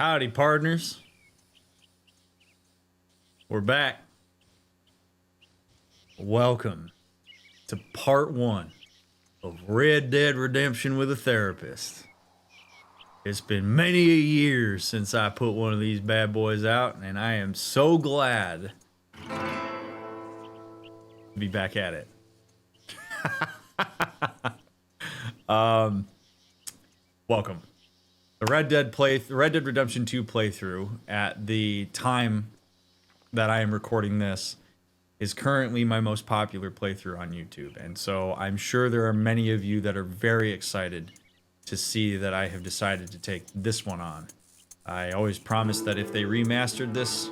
Howdy, partners. We're back. Welcome to part 1 of Red Dead Redemption with a Therapist. It's been many a years since I put one of these bad boys out, and I am so glad to be back at it. Welcome. The Red Dead Redemption 2 playthrough at the time that I am recording this is currently my most popular playthrough on YouTube. And so I'm sure there are many of you that are very excited to see that I have decided to take this one on. I always promised that if they remastered this,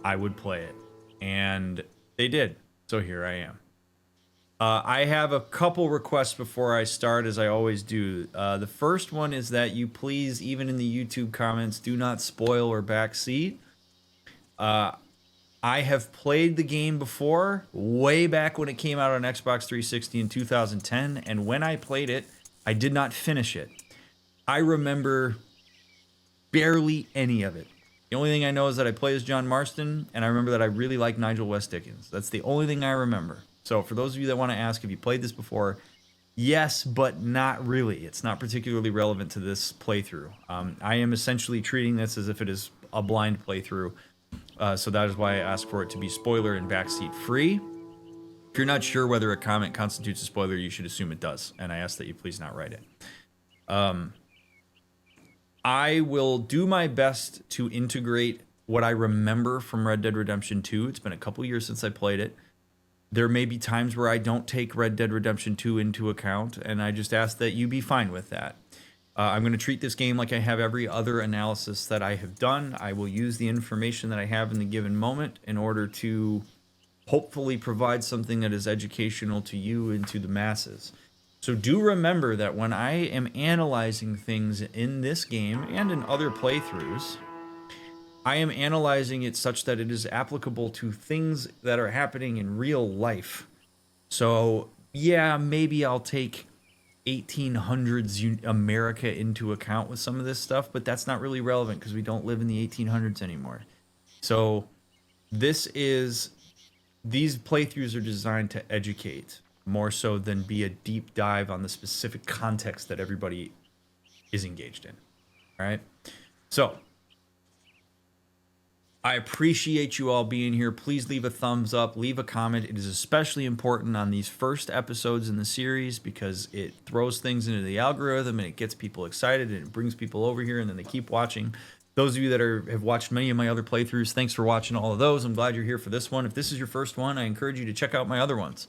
I would play it. And they did. So here I am. I have a couple requests before I start, as I always do. The first one is that you please, even in the YouTube comments, do not spoil or backseat. I have played the game before, way back when it came out on Xbox 360 in 2010, and when I played it, I did not finish it. I remember barely any of it. The only thing I know is that I play as John Marston, and I remember that I really like Nigel West Dickens. That's the only thing I remember. So for those of you that want to ask if you played this before, yes, but not really. It's not particularly relevant to this playthrough. I am essentially treating this as if it is a blind playthrough. So that is why I ask for it to be spoiler and backseat free. If you're not sure whether a comment constitutes a spoiler, you should assume it does. And I ask that you please not write it. I will do my best to integrate what I remember from Red Dead Redemption 2. It's been a couple years since I played it. There may be times where I don't take Red Dead Redemption 2 into account, and I just ask that you be fine with that. I'm going to treat this game like I have every other analysis that I have done. I will use the information that I have in the given moment in order to hopefully provide something that is educational to you and to the masses. So do remember that when I am analyzing things in this game and in other playthroughs, I am analyzing it such that it is applicable to things that are happening in real life. So, yeah, maybe I'll take 1800s America into account with some of this stuff, but that's not really relevant because we don't live in the 1800s anymore. So, these playthroughs are designed to educate more so than be a deep dive on the specific context that everybody is engaged in. All right? So, I appreciate you all being here. Please leave a thumbs up, leave a comment. It is especially important on these first episodes in the series because it throws things into the algorithm and it gets people excited and it brings people over here and then they keep watching. Those of you that have watched many of my other playthroughs, thanks for watching all of those. I'm glad you're here for this one. If this is your first one, I encourage you to check out my other ones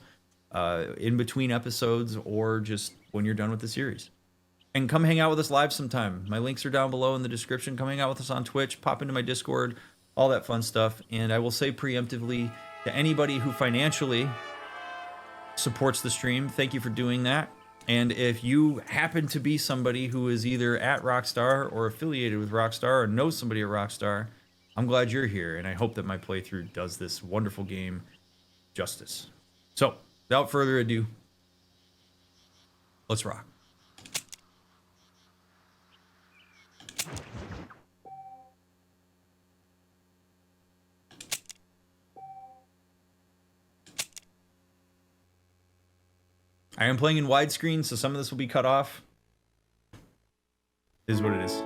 in between episodes or just when you're done with the series. And come hang out with us live sometime. My links are down below in the description. Come hang out with us on Twitch, pop into my Discord, all that fun stuff. And I will say preemptively to anybody who financially supports the stream, thank you for doing that. And if you happen to be somebody who is either at Rockstar or affiliated with Rockstar or knows somebody at Rockstar, I'm glad you're here. And I hope that my playthrough does this wonderful game justice. So without further ado, let's rock. I am playing in widescreen, so some of this will be cut off. It is what it is.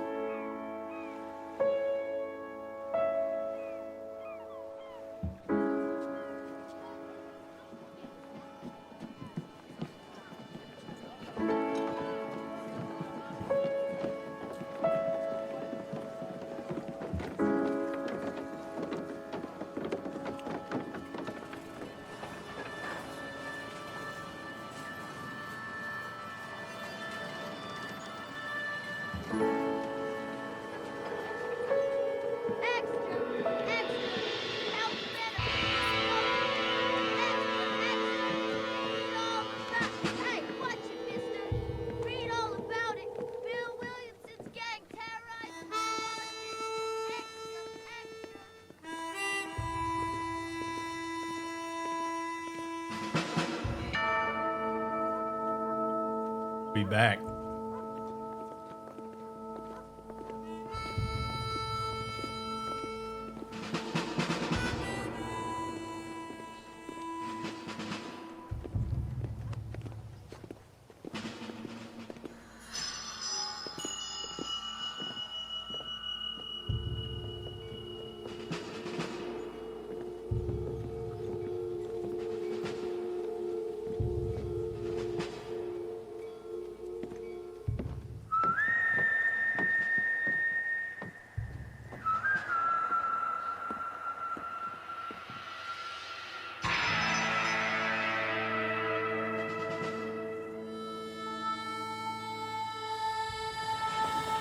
Be back.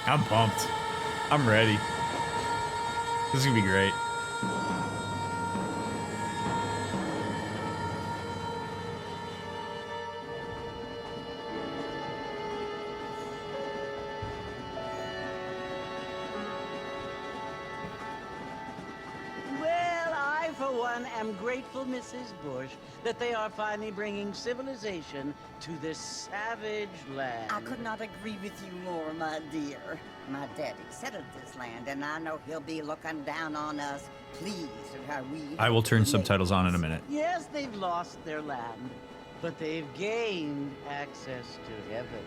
I'm pumped. I'm ready. This is gonna be great. Well, I, for one, am grateful, Mrs. Bush, that they are finally bringing civilization to this savage land. I could not agree with you more, my dear. My daddy settled this land, and I know he'll be looking down on us, pleased at how we... I will turn subtitles on in a minute. Yes, they've lost their land, but they've gained access to heaven.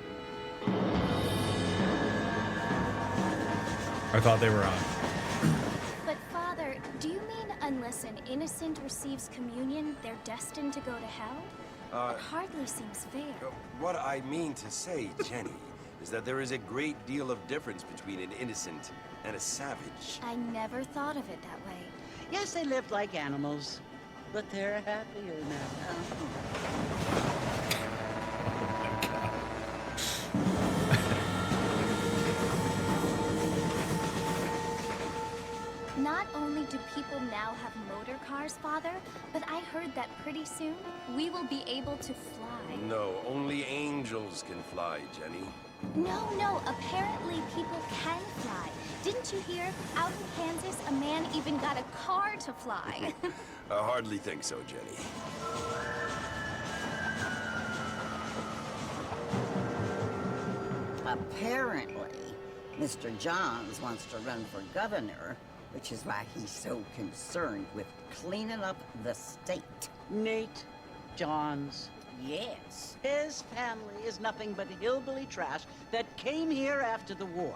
I thought they were on. But Father, do you mean unless an innocent receives communion, they're destined to go to hell? It hardly seems fair. What I mean to say, Jenny, is that there is a great deal of difference between an innocent and a savage. I never thought of it that way. Yes, they lived like animals, but they're happier now. Not only do people now have motor cars, Father, but I heard that pretty soon we will be able to fly. No, only angels can fly, Jenny. No, apparently people can fly. Didn't you hear? Out in Kansas, a man even got a car to fly. I hardly think so, Jenny. Apparently, Mr. Johns wants to run for governor, which is why he's so concerned with cleaning up the state. Nate Johns. Yes. His family is nothing but hillbilly trash that came here after the war.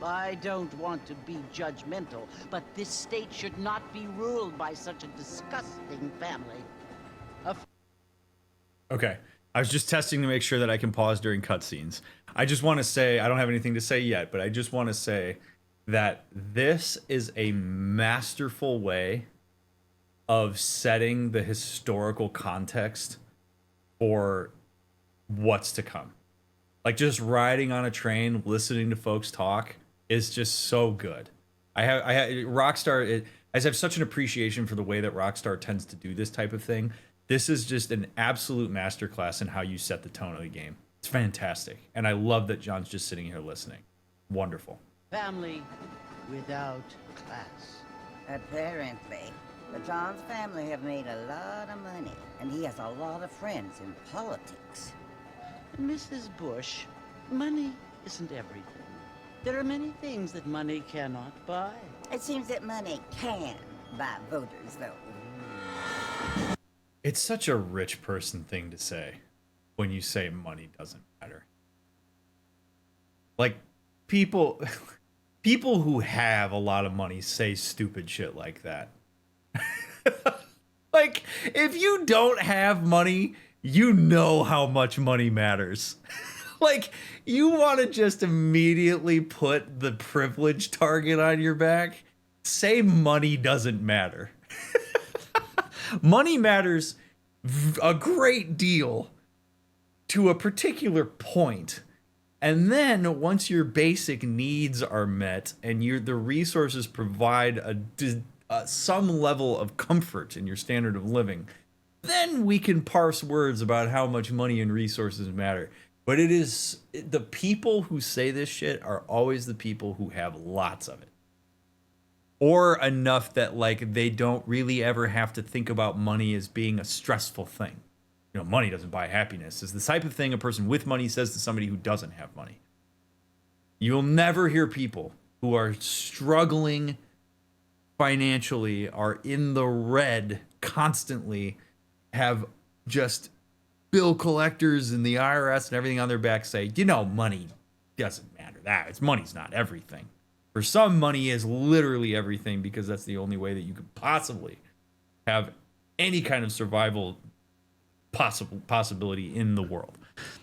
I don't want to be judgmental, but this state should not be ruled by such a disgusting family. Okay. I was just testing to make sure that I can pause during cutscenes. I just want to say, I don't have anything to say yet, but I just want to say that this is a masterful way of setting the historical context for what's to come. Like, just riding on a train, listening to folks talk is just so good. I have Rockstar. I have such an appreciation for the way that Rockstar tends to do this type of thing. This is just an absolute masterclass in how you set the tone of the game. It's fantastic, and I love that John's just sitting here listening. Wonderful. Family without class. Apparently. The Johns family have made a lot of money, and he has a lot of friends in politics. Mrs. Bush, money isn't everything. There are many things that money cannot buy. It seems that money can buy voters, though. It's such a rich person thing to say when you say money doesn't matter. Like, people who have a lot of money say stupid shit like that. Like, if you don't have money, you know how much money matters. Like, you want to just immediately put the privilege target on your back? Say money doesn't matter. Money matters a great deal to a particular point. And then once your basic needs are met and the resources provide some level of comfort in your standard of living, then we can parse words about how much money and resources matter. But it is the people who say this shit are always the people who have lots of it. Or enough that, like, they don't really ever have to think about money as being a stressful thing. You know, money doesn't buy happiness. It's the type of thing a person with money says to somebody who doesn't have money. You'll never hear people who are struggling financially, are in the red constantly, have just bill collectors and the IRS and everything on their back say, you know, money doesn't matter. Money's not everything. For some, money is literally everything because that's the only way that you could possibly have any kind of survival possibility in the world.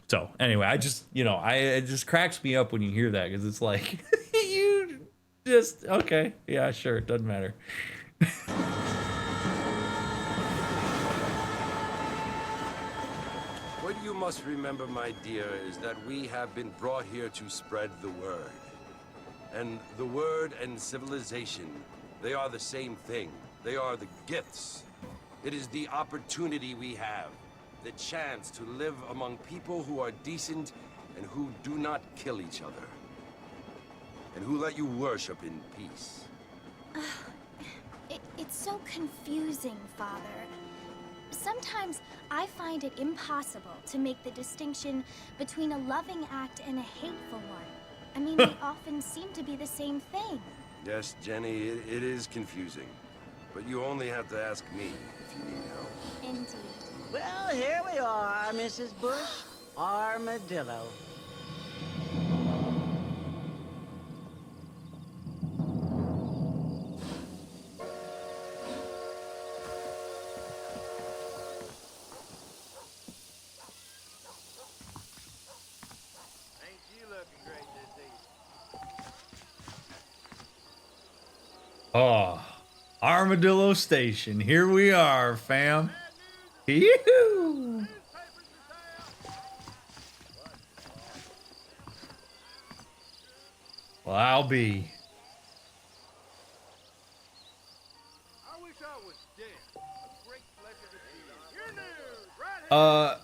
So anyway, it just cracks me up when you hear that because it's like, you just, okay, yeah, sure, it doesn't matter. What you must remember, my dear, is that we have been brought here to spread the word. And the word and civilization, they are the same thing. They are the gifts. It is the opportunity we have, the chance to live among people who are decent and who do not kill each other. And who let you worship in peace. It's so confusing, Father. Sometimes I find it impossible to make the distinction between a loving act and a hateful one. I mean, they often seem to be the same thing. Yes, Jenny, it is confusing. But you only have to ask me if you need help. Indeed. Well, here we are, Mrs. Bush. Armadillo. Oh, Armadillo Station. Here we are, fam. Yoo-hoo. Well, I'll be. I wish I was dead. A great pleasure to see you. Your news, right?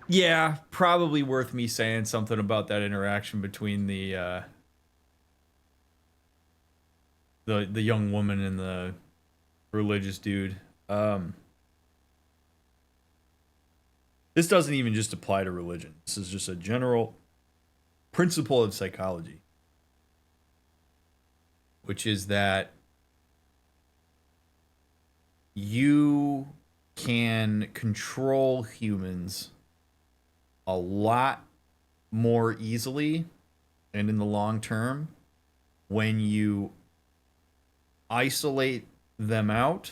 Yeah, probably worth me saying something about that interaction between the young woman and the religious dude. This doesn't even just apply to religion. This is just a general principle of psychology, which is that you can control humans a lot more easily and in the long term when you isolate them out,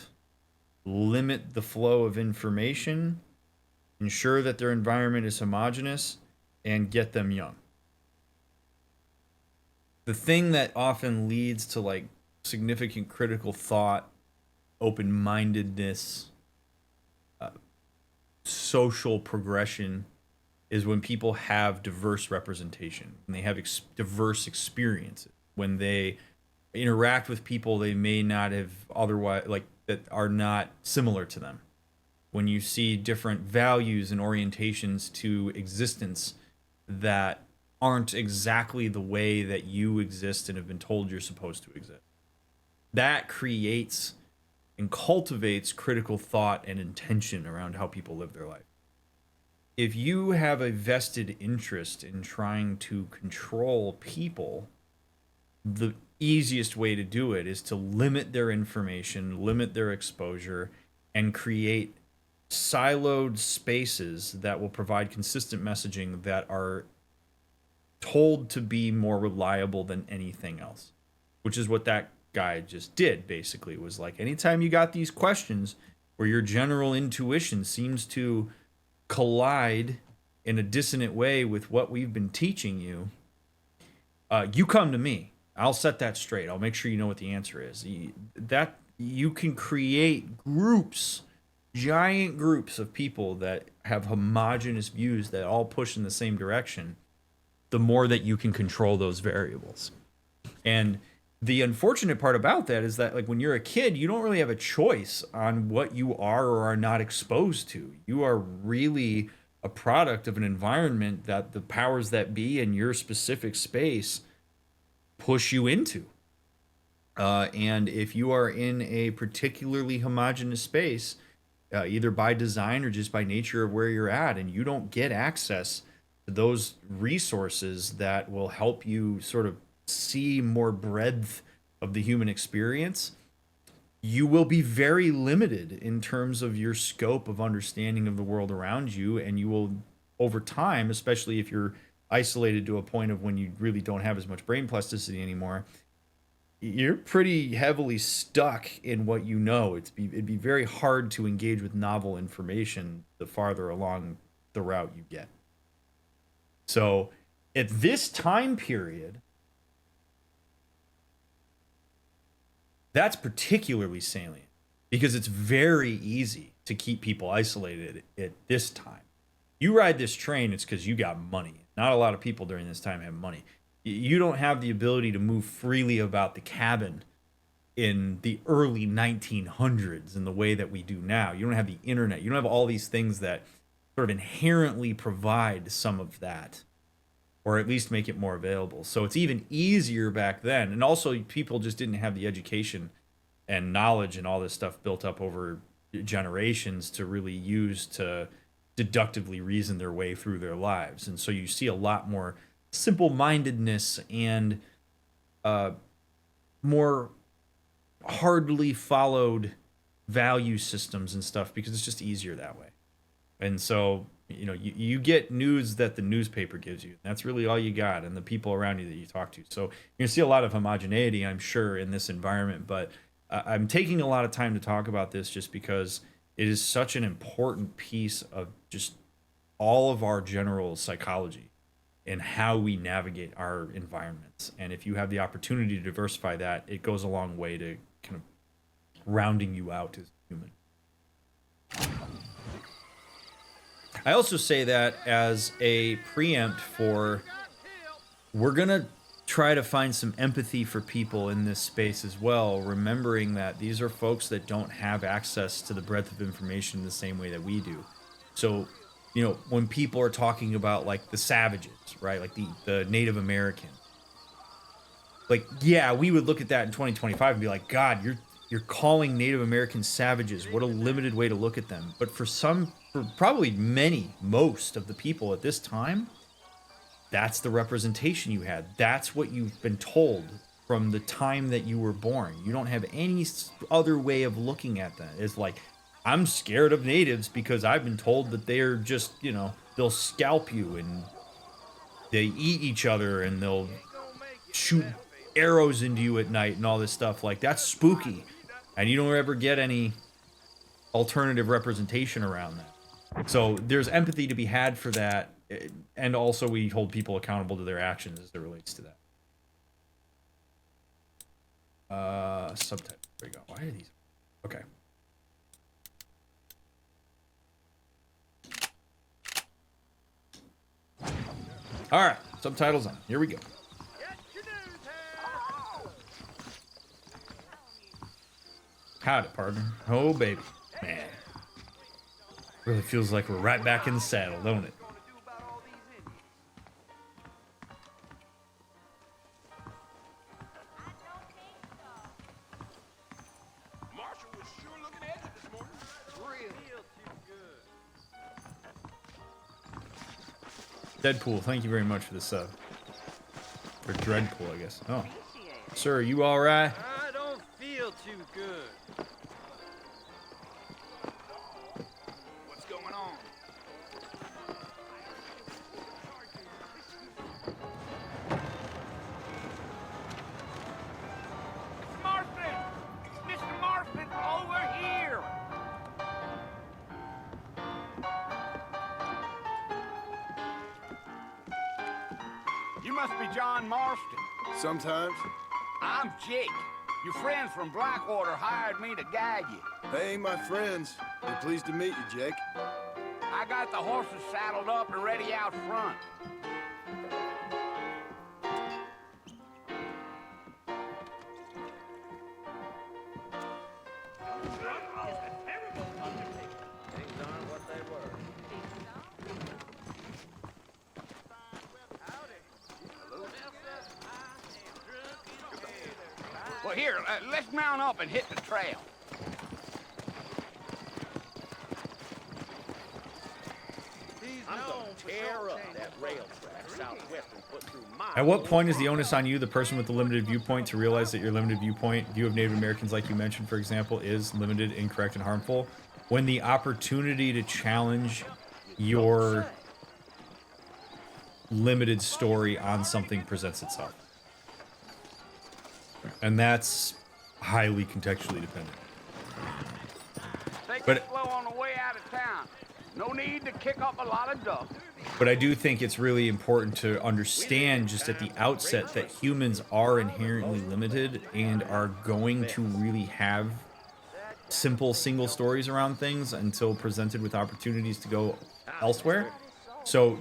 limit the flow of information, ensure that their environment is homogeneous, and get them young. The thing that often leads to like significant critical thought, open-mindedness, social progression is when people have diverse representation, when they have diverse experiences, when they interact with people they may not have otherwise, like, that are not similar to them. When you see different values and orientations to existence that aren't exactly the way that you exist and have been told you're supposed to exist. That creates and cultivates critical thought and intention around how people live their life. If you have a vested interest in trying to control people, the easiest way to do it is to limit their information, limit their exposure, and create siloed spaces that will provide consistent messaging that are told to be more reliable than anything else, which is what that guy just did. Basically, it was like, anytime you got these questions where your general intuition seems to collide in a dissonant way with what we've been teaching you, you come to me. I'll set that straight. I'll make sure you know what the answer is. That you can create groups, giant groups of people that have homogenous views that all push in the same direction, the more that you can control those variables. And the unfortunate part about that is that, like, when you're a kid, you don't really have a choice on what you are or are not exposed to. You are really a product of an environment that the powers that be in your specific space push you into. And if you are in a particularly homogenous space, either by design or just by nature of where you're at, and you don't get access to those resources that will help you sort of see more breadth of the human experience, you will be very limited in terms of your scope of understanding of the world around you. And you will, over time, especially if you're isolated to a point of when you really don't have as much brain plasticity anymore, you're pretty heavily stuck in what you know. It'd be very hard to engage with novel information the farther along the route you get. So at this time period, that's particularly salient because it's very easy to keep people isolated at this time. You ride this train, it's because you got money. Not a lot of people during this time have money. You don't have the ability to move freely about the cabin in the early 1900s in the way that we do now. You don't have the internet. You don't have all these things that sort of inherently provide some of that, or at least make it more available. So it's even easier back then. And also, people just didn't have the education and knowledge and all this stuff built up over generations to really use to deductively reason their way through their lives. And so you see a lot more simple-mindedness and more hardly followed value systems and stuff, because it's just easier that way. And so, you know, you get news that the newspaper gives you. That's really all you got, and the people around you that you talk to. So you're going to see a lot of homogeneity, I'm sure, in this environment. But I'm taking a lot of time to talk about this just because it is such an important piece of just all of our general psychology and how we navigate our environments. And if you have the opportunity to diversify that, it goes a long way to kind of rounding you out as a human. I also say that as a preempt for, we're going to try to find some empathy for people in this space as well, remembering that these are folks that don't have access to the breadth of information the same way that we do. So, you know, when people are talking about like the savages, right? Like the Native American, like, yeah, we would look at that in 2025 and be like, God, you're calling Native Americans savages. What a limited way to look at them. But for probably most of the people at this time, that's the representation you had. That's what you've been told from the time that you were born. You don't have any other way of looking at that. It's like, I'm scared of natives because I've been told that they're just, you know, they'll scalp you and they eat each other and they'll shoot arrows into you at night and all this stuff. Like, that's spooky. And you don't ever get any alternative representation around that. So there's empathy to be had for that. And also we hold people accountable to their actions as it relates to that. Subtitle. There we go. Why are these? Okay. All right. Subtitles on. Here we go. Howdy, partner. Oh, baby. Man. Really feels like we're right back in the saddle, don't it? Marshall was sure looking at it this morning. Real too good. Deadpool, thank you very much for the sub. Or Dreadpool, I guess. Oh. Sir, are you alright? I don't feel too good. What's going on? Marston! Mr. Marston, over here! You must be John Marston. Sometimes. I'm Jake. Your friends from Blackwater hired me to guide you. They ain't my friends. We're pleased to meet you, Jake. I got the horses saddled up and ready out front. Well, here, let's mount up and hit the trail. At what point is the onus on you, the person with the limited viewpoint, to realize that your limited viewpoint, view of Native Americans, like you mentioned, for example, is limited, incorrect, and harmful? When the opportunity to challenge your limited story on something presents itself. And that's highly contextually dependent. Take But- it slow on the way out of town. No need to kick up a lot of dust. But I do think it's really important to understand just at the outset that humans are inherently limited and are going to really have simple single stories around things until presented with opportunities to go elsewhere. So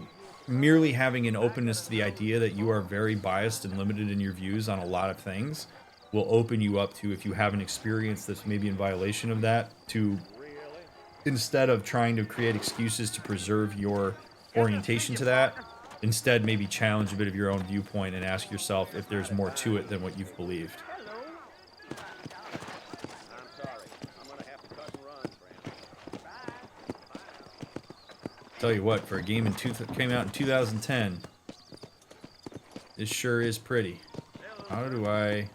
merely having an openness to the idea that you are very biased and limited in your views on a lot of things will open you up to, if you have an experience that's maybe in violation of that, to, instead of trying to create excuses to preserve your orientation to that, instead maybe challenge a bit of your own viewpoint and ask yourself if there's more to it than what you've believed. Tell you what, for a game came out in 2010, this sure is pretty. How do I...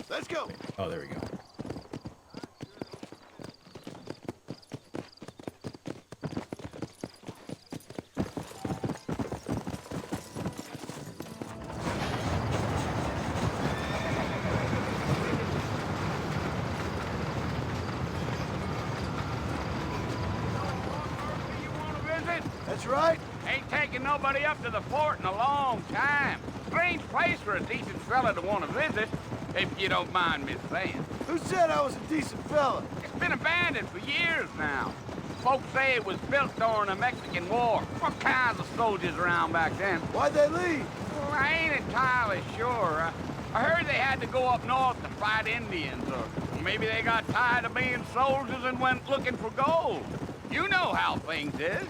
Let's go. Oh, there we go. That's right. Ain't taking nobody up to the fort in a long time. Strange place for a decent fella to want to visit, if you don't mind me saying. Who said I was a decent fella? It's been abandoned for years now. Folks say it was built during the Mexican War. What kinds of soldiers around back then? Why'd they leave? Well, I ain't entirely sure. I heard they had to go up north to fight Indians, or maybe they got tired of being soldiers and went looking for gold. You know how things is.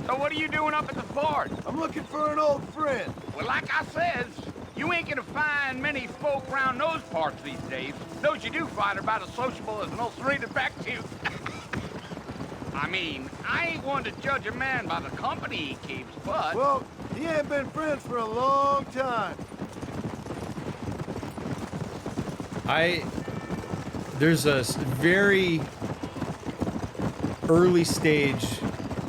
So what are you doing up at the fort? I'm looking for an old friend. Well, like I says, you ain't gonna find many folk around those parts these days. Those you do find are about as sociable as an ulcerated back tooth. I mean, I ain't one to judge a man by the company he keeps, but... Well, he ain't been friends for a long time. There's a very early stage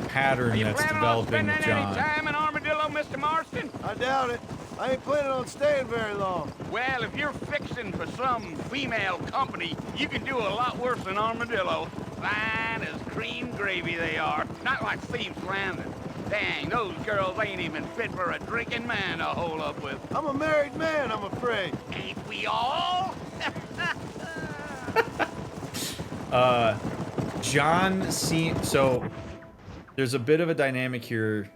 pattern that's developing with John. Any time in Armadillo, Mr. Marston? I doubt it. I ain't planning on staying very long. Well, if you're fixing for some female company, you can do a lot worse than Armadillo. Fine as cream gravy they are. Not like Seems Landing. Dang, those girls ain't even fit for a drinking man to hole up with. I'm a married man, I'm afraid. Ain't we all? John seems... So, there's a bit of a dynamic here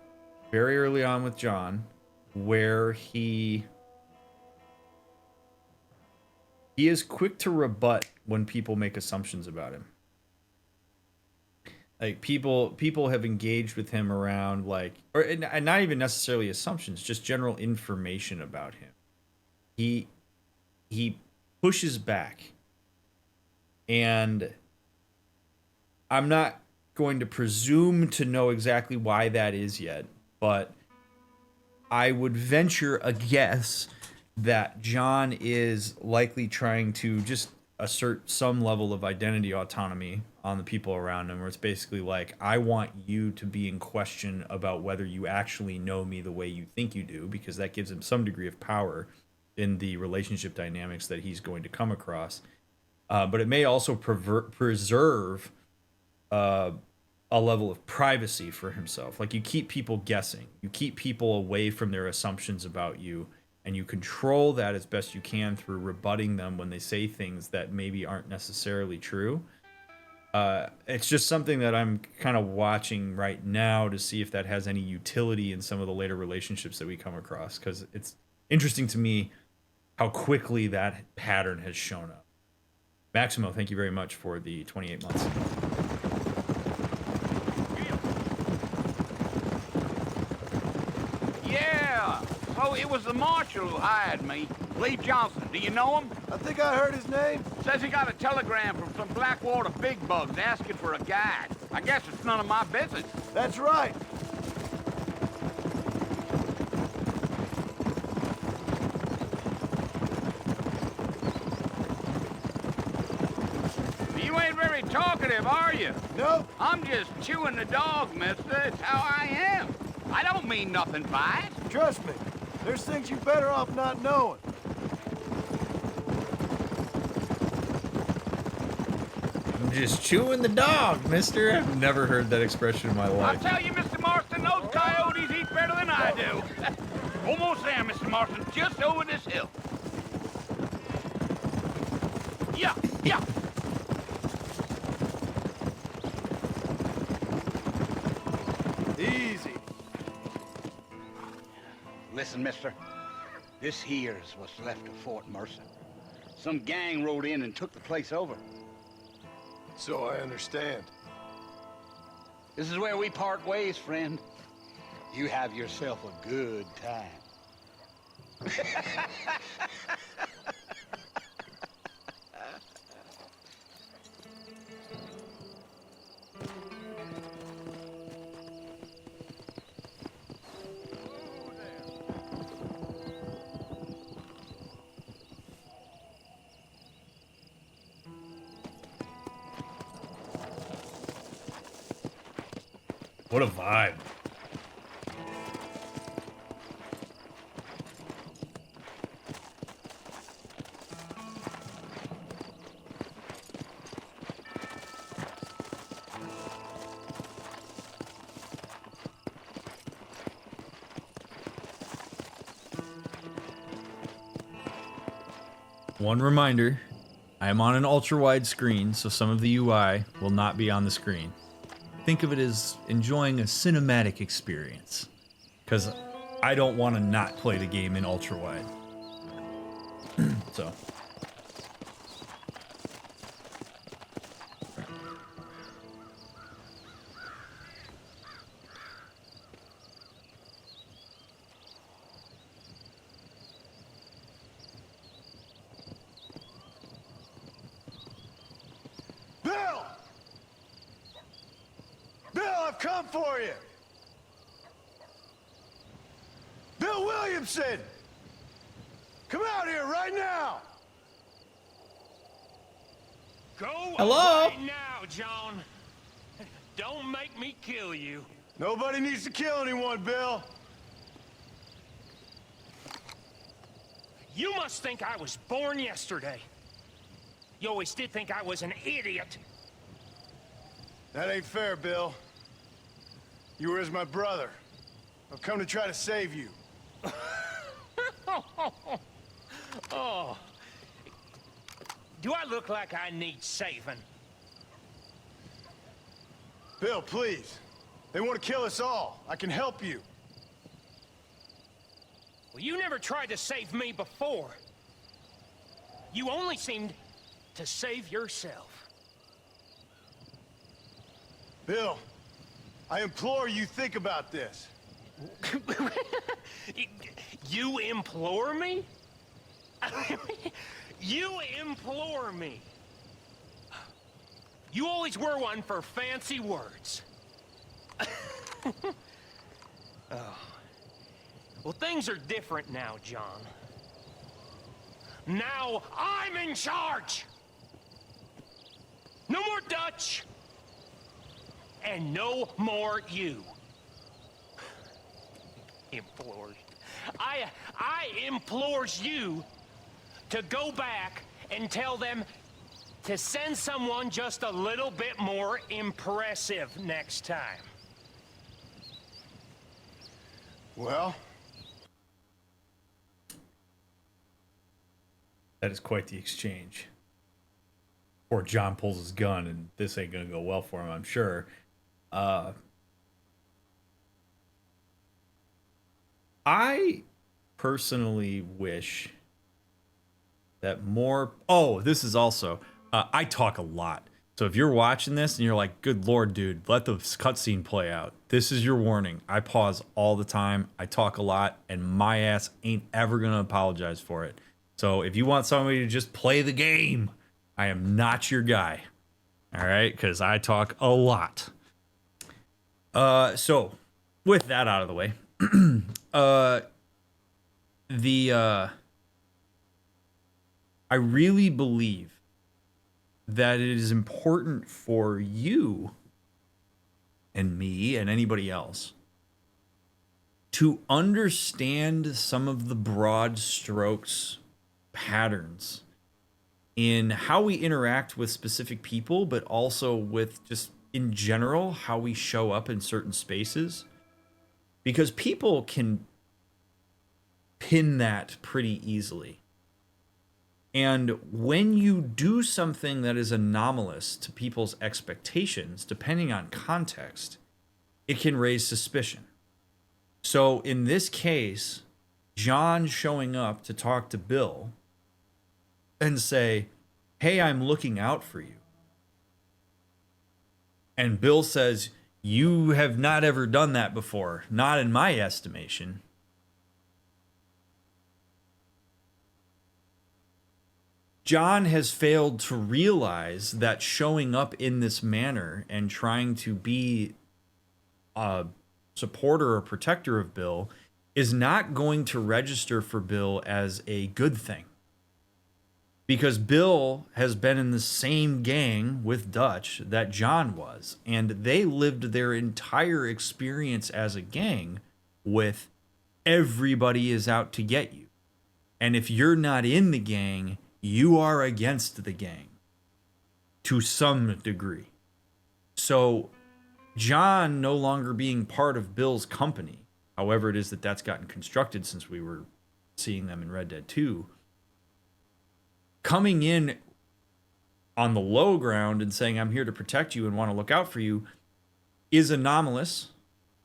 very early on with John where he is quick to rebut when people make assumptions about him. Like, people have engaged with him around, like, or and not even necessarily assumptions, just general information about him. He pushes back. And I'm not going to presume to know exactly why that is yet, but I would venture a guess that John is likely trying to just assert some level of identity autonomy on the people around him, where it's basically like, I want you to be in question about whether you actually know me the way you think you do, because that gives him some degree of power in the relationship dynamics that he's going to come across. But it may also preserve a level of privacy for himself. Like, you keep people guessing. You keep people away from their assumptions about you, and you control that as best you can through rebutting them when they say things that maybe aren't necessarily true. It's just something that I'm kind of watching right now to see if that has any utility in some of the later relationships that we come across, because it's interesting to me how quickly that pattern has shown up. Maximo, thank you very much for the 28 months. Yeah, so it was the marshal who hired me. Lee Johnson, do you know him? I think I heard his name. Says he got a telegram from some Blackwater big bugs asking for a guide. I guess it's none of my business. That's right. You ain't very talkative, are you? Nope. I'm just chewing the dog, mister. It's how I am. I don't mean nothing by it. Trust me. There's things you're better off not knowing. I'm just chewing the dog, mister. I've never heard that expression in my I'll life. tell you, Mr. Marston, those coyotes eat better than I do. Almost there, Mr. Marston. Just over this hill. Yeah, yeah. Easy. Listen, mister. This here's what's left of Fort Mercer. Some gang rode in and took the place over. So I understand. This is where we part ways, friend. You have yourself a good time. What a vibe. One reminder, I am on an ultra-wide screen, so some of the UI will not be on the screen. Think of it as enjoying a cinematic experience, because I don't want to not play the game in ultra-wide. So. Bill! Bill, I've come for you! Bill Williamson! Come out here right now! Go Hello? away now, John. Don't make me kill you. Nobody needs to kill anyone, Bill. You must think I was born yesterday. You always did think I was an idiot. That ain't fair, Bill. You were as my brother. I've come to try to save you. Oh. Do I look like I need saving? Bill, please. They want to kill us all. I can help you. Well, you never tried to save me before. You only seemed to save yourself. Bill, I implore you think about this. You implore me? You implore me. You always were one for fancy words. Oh. Well, things are different now, John. Now I'm in charge. No more Dutch. And no more you. Implores. I implores you to go back and tell them to send someone just a little bit more impressive next time. Well, That is quite the exchange. Or John pulls his gun, and this ain't gonna go well for him, I'm sure. I personally wish that more... Oh, this is also... I talk a lot. So if you're watching this and you're like, good lord, dude, let the cutscene play out. This is your warning. I pause all the time. I talk a lot, and my ass ain't ever going to apologize for it. So if you want somebody to just play the game, I am not your guy. All right? Because I talk a lot. So with that out of the way, I really believe that it is important for you and me and anybody else to understand some of the broad strokes patterns in how we interact with specific people, but also with just in general how we show up in certain spaces, because people can pin that pretty easily. And when you do something that is anomalous to people's expectations, depending on context, it can raise suspicion. So in this case, John showing up to talk to Bill and say, hey, I'm looking out for you. And Bill says, you have not ever done that before, not in my estimation. John has failed to realize that showing up in this manner and trying to be a supporter or protector of Bill is not going to register for Bill as a good thing. Because Bill has been in the same gang with Dutch that John was, and they lived their entire experience as a gang with everybody is out to get you. And if you're not in the gang, you are against the gang to some degree. So John no longer being part of Bill's company, however it is that that's gotten constructed since we were seeing them in Red Dead 2, coming in on the low ground and saying, I'm here to protect you and want to look out for you, is anomalous.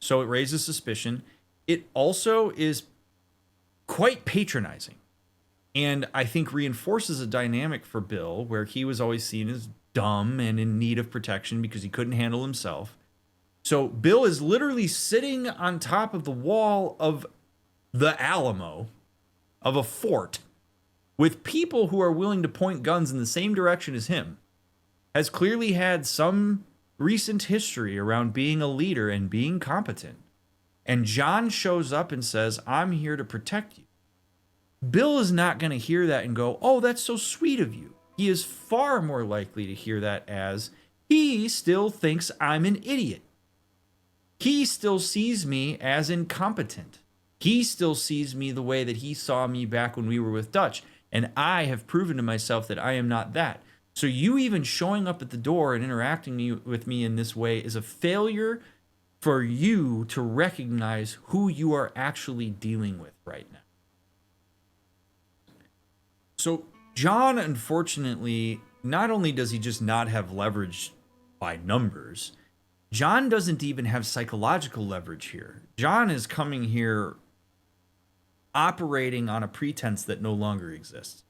So it raises suspicion. It also is quite patronizing. And I think reinforces a dynamic for Bill where he was always seen as dumb and in need of protection because he couldn't handle himself. So Bill is literally sitting on top of the wall of the Alamo, of a fort, with people who are willing to point guns in the same direction as him, has clearly had some recent history around being a leader and being competent. And John shows up and says, I'm here to protect you. Bill is not going to hear that and go, oh, that's so sweet of you. He is far more likely to hear that as, he still thinks I'm an idiot. He still sees me as incompetent. He still sees me the way that he saw me back when we were with Dutch. And I have proven to myself that I am not that. So you even showing up at the door and interacting with me in this way is a failure for you to recognize who you are actually dealing with right now. So John, unfortunately, not only does he just not have leverage by numbers, John doesn't even have psychological leverage here. John is coming here operating on a pretense that no longer exists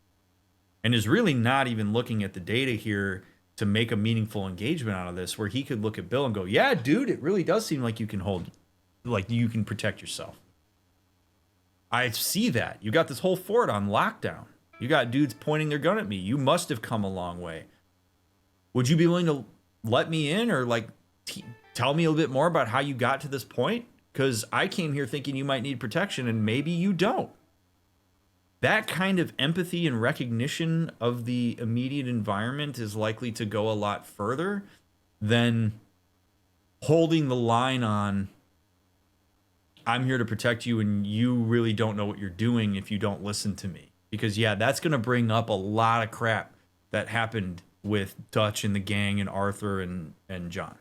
and is really not even looking at the data here to make a meaningful engagement out of this, where he could look at Bill and go, yeah, dude, it really does seem like you can protect yourself. I see that. You got this whole fort on lockdown. You got dudes pointing their gun at me. You must have come a long way. Would you be willing to let me in or tell me a little bit more about how you got to this point? Because I came here thinking you might need protection and maybe you don't. That kind of empathy and recognition of the immediate environment is likely to go a lot further than holding the line on, I'm here to protect you and you really don't know what you're doing if you don't listen to me. Because, yeah, that's going to bring up a lot of crap that happened with Dutch and the gang and Arthur and John.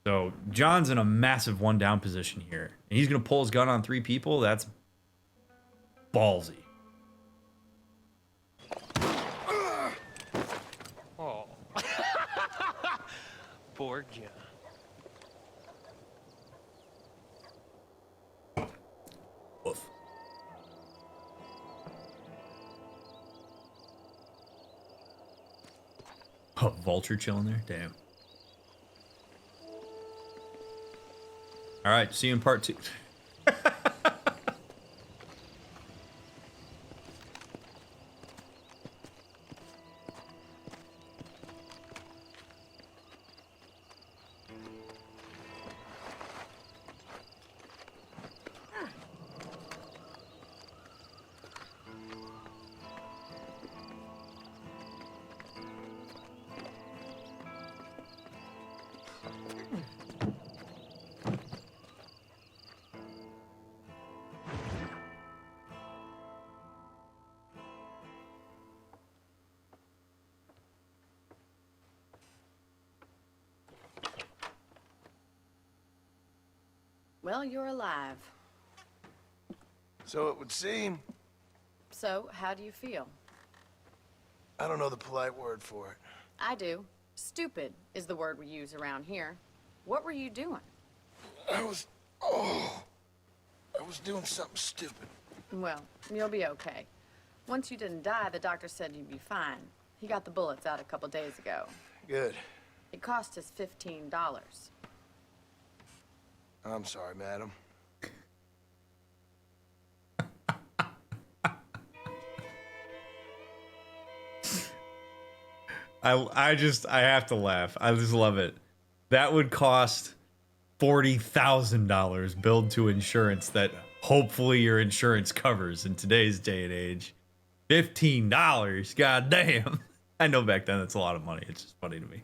So John's in a massive one-down position here. And he's going to pull his gun on 3 people? That's ballsy. Oh. Poor John. Woof. Oh, vulture chilling there? Damn. All right, see you in part 2. Well, you're alive. So it would seem. So, how do you feel? I don't know the polite word for it. I do. Stupid is the word we use around here. What were you doing? I was doing something stupid. Well, you'll be okay. Once you didn't die, the doctor said you'd be fine. He got the bullets out a couple days ago. Good. It cost us $15. I'm sorry, madam. I have to laugh. I just love it. That would cost $40,000 billed to insurance that hopefully your insurance covers in today's day and age. $15, god damn. I know back then that's a lot of money. It's just funny to me.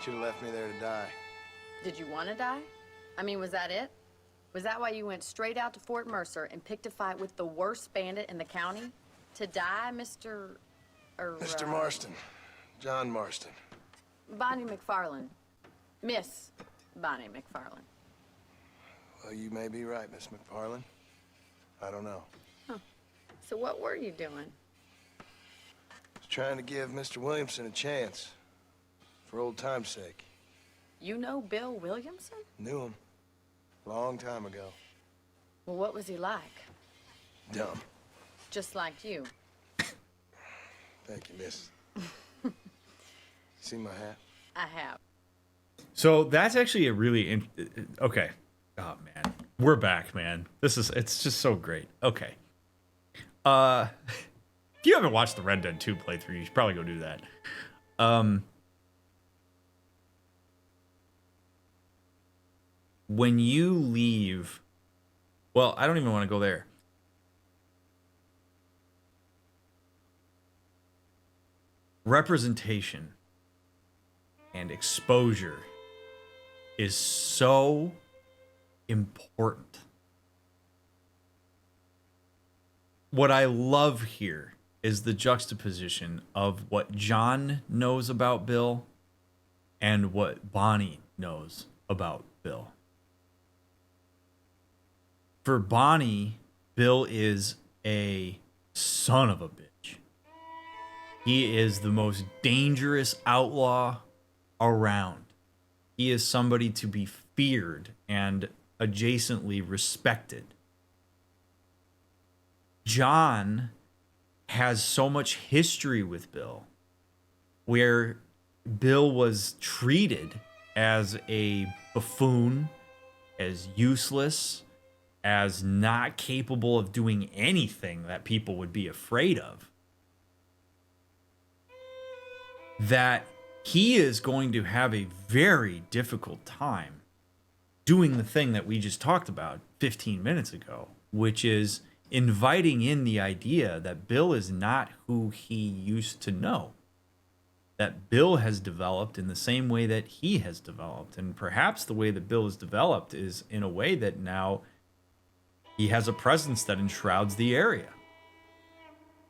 Should have left me there to die. Did you want to die? I mean, was that it? Was that why you went straight out to Fort Mercer and picked a fight with the worst bandit in the county? To die, Mr. Mr. Marston. John Marston. Bonnie McFarlane. Miss Bonnie McFarlane. Well, you may be right, Miss McFarlane. I don't know. Huh. So what were you doing? I was trying to give Mr. Williamson a chance. For old time's sake. You know Bill Williamson? Knew him. Long time ago. Well, what was he like? Dumb. Just like you. Thank you, miss. See my hat? I have. So that's actually a really okay. Oh man, we're back, man. It's just so great. Okay. If you haven't watched the Red Dead 2 playthrough, you should probably go do that. When you leave, well, I don't even want to go there. Representation and exposure is so important. What I love here is the juxtaposition of what John knows about Bill and what Bonnie knows about Bill. For Bonnie, Bill is a son of a bitch. He is the most dangerous outlaw around. He is somebody to be feared and adjacently respected. John has so much history with Bill, where Bill was treated as a buffoon, as useless, as not capable of doing anything that people would be afraid of. That he is going to have a very difficult time doing the thing that we just talked about 15 minutes ago, which is inviting in the idea that Bill is not who he used to know. That Bill has developed in the same way that he has developed. And perhaps the way that Bill has developed is in a way that now he has a presence that enshrouds the area.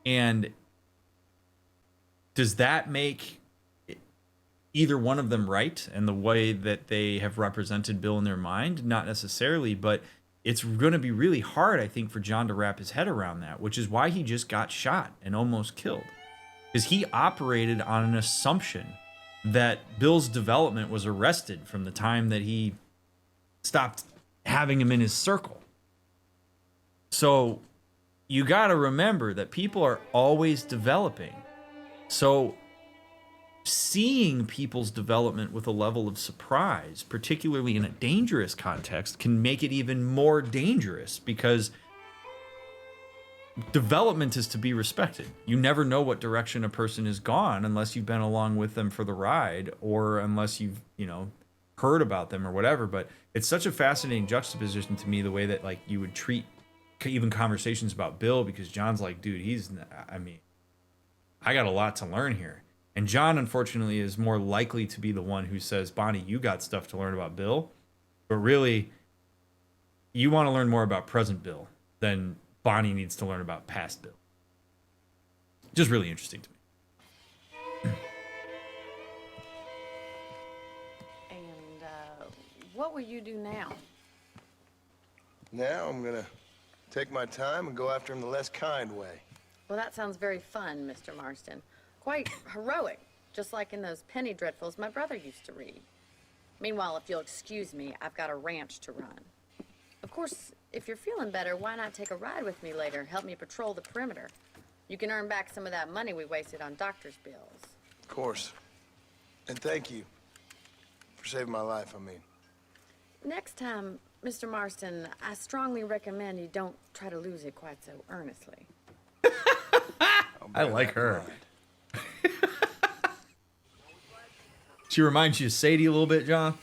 And does that make either one of them right and the way that they have represented Bill in their mind? Not necessarily, but it's going to be really hard, I think, for John to wrap his head around that, which is why he just got shot and almost killed. Because he operated on an assumption that Bill's development was arrested from the time that he stopped having him in his circle. So you got to remember that people are always developing. So seeing people's development with a level of surprise, particularly in a dangerous context, can make it even more dangerous, because development is to be respected. You never know what direction a person has gone unless you've been along with them for the ride, or unless you've, heard about them or whatever. But it's such a fascinating juxtaposition to me, the way that like you would treat even conversations about Bill, because John's like, dude, I got a lot to learn here. And John, unfortunately, is more likely to be the one who says, Bonnie, you got stuff to learn about Bill. But really, you want to learn more about present Bill than Bonnie needs to learn about past Bill. Just really interesting to me. And what will you do now? Now I'm gonna take my time and go after him the less kind way. Well, that sounds very fun, Mr. Marston. Quite heroic, just like in those penny dreadfuls my brother used to read. Meanwhile, if you'll excuse me, I've got a ranch to run. Of course, If you're feeling better, why not take a ride with me later? Help me patrol the perimeter. You can earn back some of that money we wasted on doctor's bills. Of course. And thank you for saving my life, I mean. Next time, Mr. Marston, I strongly recommend you don't try to lose it quite so earnestly. I like her. She reminds you of Sadie a little bit, John.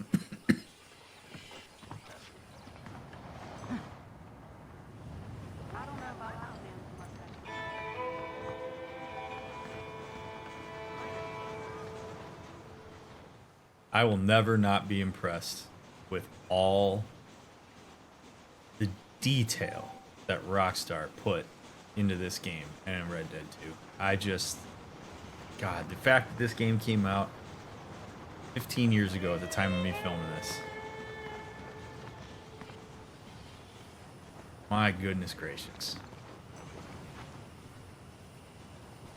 I will never not be impressed with all the detail that Rockstar put into this game and in Red Dead 2. God, the fact that this game came out 15 years ago at the time of me filming this. My goodness gracious.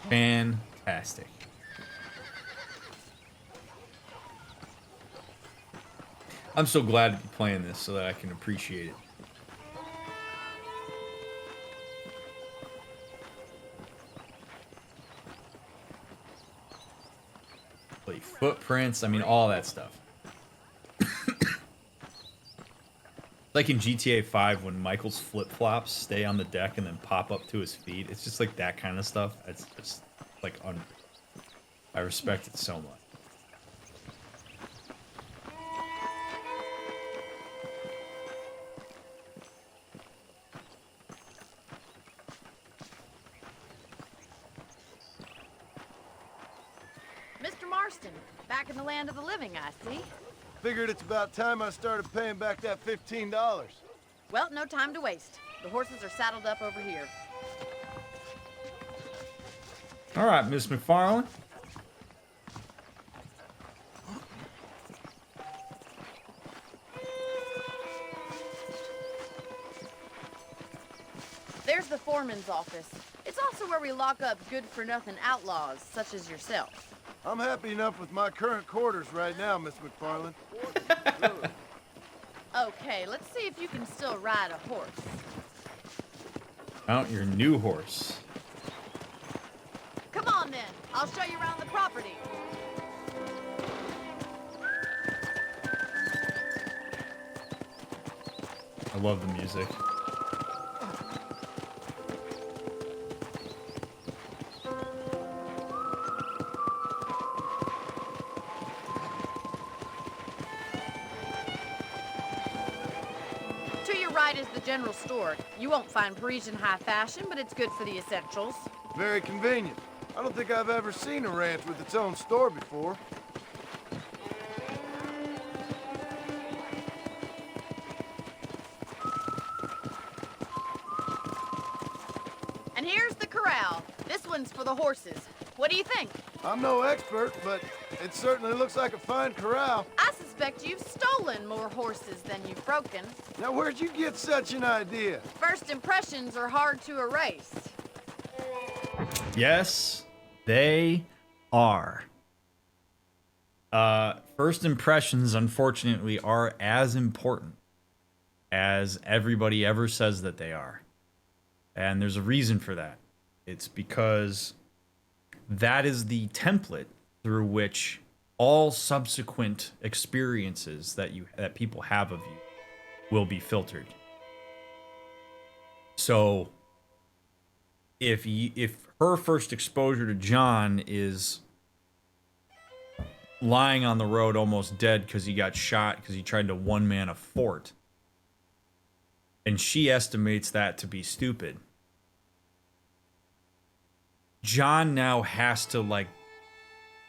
Fantastic. I'm so glad to be playing this so that I can appreciate it. Play footprints, I mean, all that stuff. Like in GTA 5 when Michael's flip-flops stay on the deck and then pop up to his feet. It's just like that kind of stuff. It's just like I respect it so much. Mr. Marston, back in the land of the living, I see. Figured it's about time I started paying back that $15. Well, no time to waste. The horses are saddled up over here. All right, Miss McFarlane. There's the foreman's office. It's also where we lock up good-for-nothing outlaws, such as yourself. I'm happy enough with my current quarters right now, Miss McFarlane. Okay, let's see if you can still ride a horse. Mount your new horse. Come on, then. I'll show you around the property. I love the music. Is the general store. You won't find Parisian high fashion, but it's good for the essentials. Very convenient. I don't think I've ever seen a ranch with its own store before. And here's the corral. This one's for the horses. What do you think? I'm no expert, but it certainly looks like a fine corral. I suspect you've stolen more horses than you've broken. Now, where'd you get such an idea? First impressions are hard to erase. Yes, they are. First impressions, unfortunately, are as important as everybody ever says that they are. And there's a reason for that. It's because that is the template through which all subsequent experiences that people have of you will be filtered. So if her first exposure to John is lying on the road almost dead because he got shot because he tried to one-man a fort, and she estimates that to be stupid, John now has to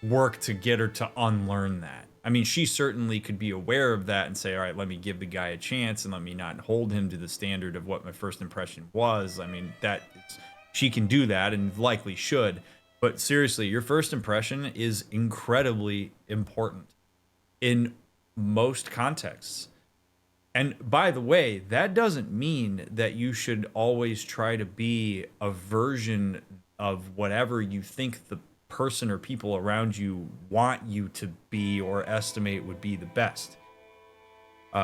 work to get her to unlearn that. I mean, she certainly could be aware of that and say, all right, let me give the guy a chance and let me not hold him to the standard of what my first impression was. I mean, she can do that and likely should. But seriously, your first impression is incredibly important in most contexts. And by the way, that doesn't mean that you should always try to be a version of whatever you think the person or people around you want you to be or estimate would be the best.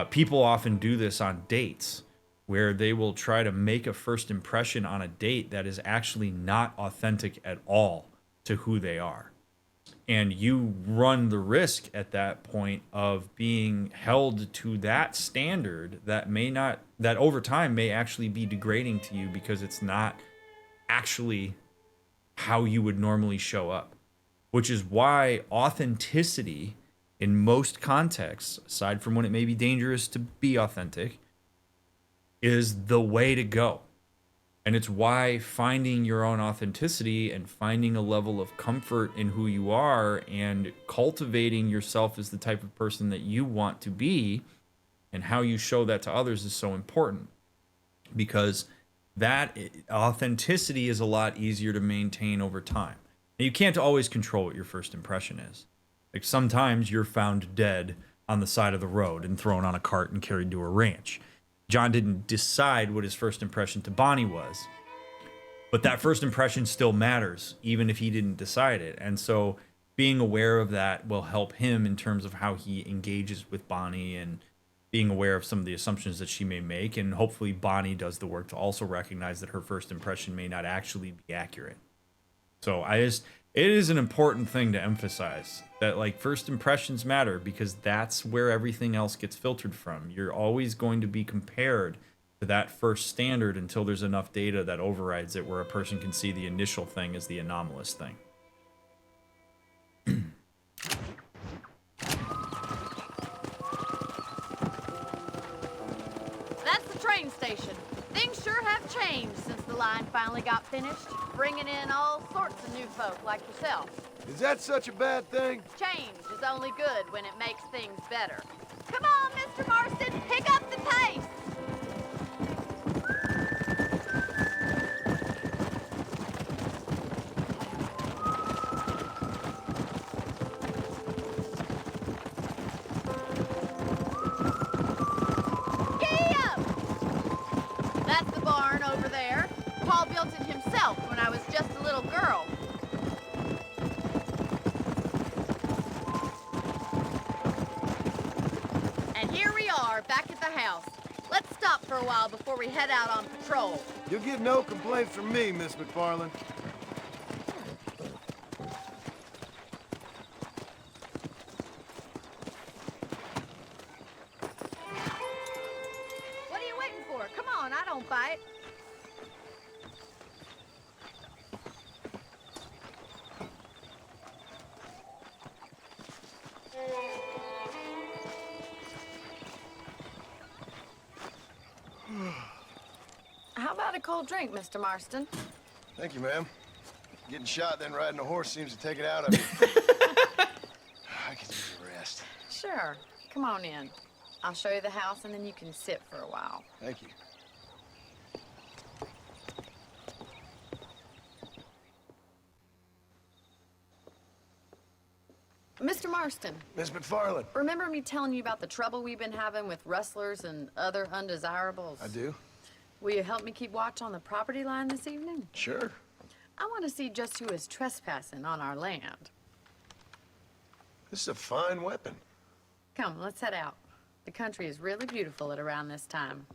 People often do this on dates. where they will try to make a first impression on a date that is actually not authentic at all to who they are. And you run the risk at that point of being held to that standard that over time may actually be degrading to you, because it's not actually how you would normally show up. Which is why authenticity in most contexts, aside from when it may be dangerous to be authentic, is the way to go. And it's why finding your own authenticity and finding a level of comfort in who you are and cultivating yourself as the type of person that you want to be and how you show that to others is so important, because that authenticity is a lot easier to maintain over time. Now, you can't always control what your first impression is. Like, sometimes you're found dead on the side of the road and thrown on a cart and carried to a ranch. John didn't decide what his first impression to Bonnie was, but that first impression still matters, even if he didn't decide it. And so being aware of that will help him in terms of how he engages with Bonnie, and being aware of some of the assumptions that she may make. And hopefully Bonnie does the work to also recognize that her first impression may not actually be accurate. So it is an important thing to emphasize that, like, first impressions matter, because that's where everything else gets filtered from. You're always going to be compared to that first standard until there's enough data that overrides it, where a person can see the initial thing as the anomalous thing. That's the train station. Things sure have changed since the line finally got finished, bringing in all sorts of new folk like yourself. Is that such a bad thing? Change is only good when it makes things better. Come on, Mr. Marston, pick up the pace! Giddy up! That's the barn over there. Paul built it himself when I was just a little girl. And here we are, back at the house. Let's stop for a while before we head out on patrol. You'll get no complaints from me, Miss McFarland. What are you waiting for? Come on, I don't bite. How about a cold drink, Mr. Marston? Thank you, ma'am. Getting shot, then riding a horse seems to take it out of me. I could use a rest. Sure. Come on in. I'll show you the house, and then you can sit for a while. Thank you. Mr. Marston, Miss McFarland. remember me telling you about the trouble we've been having with rustlers and other undesirables? I do? Will you help me keep watch on the property line this evening? Sure. I want to see just who is trespassing on our land. This is a fine weapon. Come, let's head out. The country is really beautiful at around this time.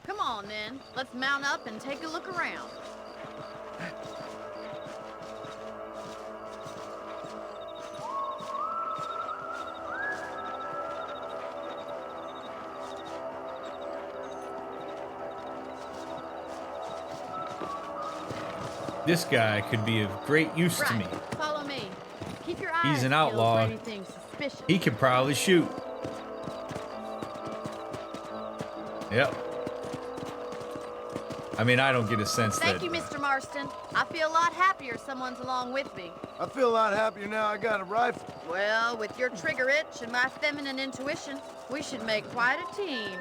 Come on, then. Let's mount up and take a look around. This guy could be of great use to me. Right, follow me. Keep your eyes He's an peeled outlaw. for anything suspicious. He could probably shoot. Yep. I mean, I don't get a sense Thank that... you, Mr. Marston. I feel a lot happier someone's along with me. I feel a lot happier now I got a rifle. Well, with your trigger itch and my feminine intuition, we should make quite a team.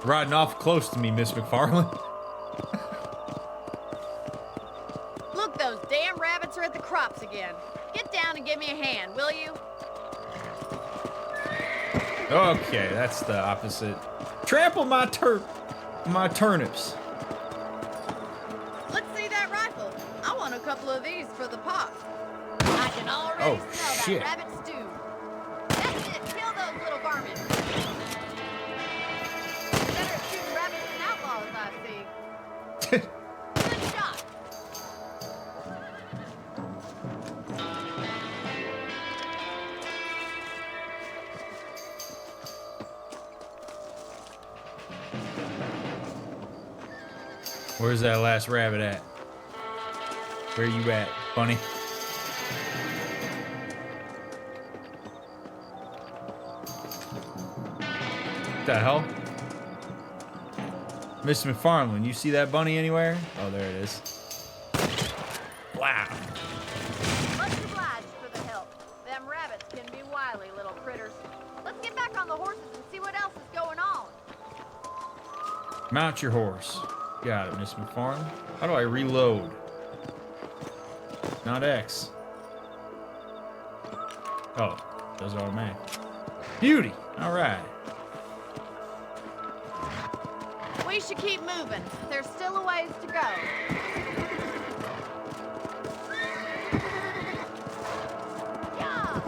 Riding off close to me, Miss McFarland. Look, those damn rabbits are at the crops again. Get down and give me a hand, will you? Okay, that's the opposite. trample my turnips. Let's see that rifle. I want a couple of these for the pot. I can already smell shit. that rabbit stew. That's it. Kill those little varmints. Better at shooting rabbits than outlaws, I see. Good shot. Where's that last rabbit at? Where you at, bunny? What the hell? Mr. McFarlane, you see that bunny anywhere? Oh, there it is. Wow. Much obliged for the help. Them rabbits can be wily little critters. Let's get back on the horses and see what else is going on. Mount your horse. Got it, Miss McFarlane. How do I reload? Not X. Oh, does it automatic. Beauty. All right. We should keep moving. There's still a ways to go. Yeah.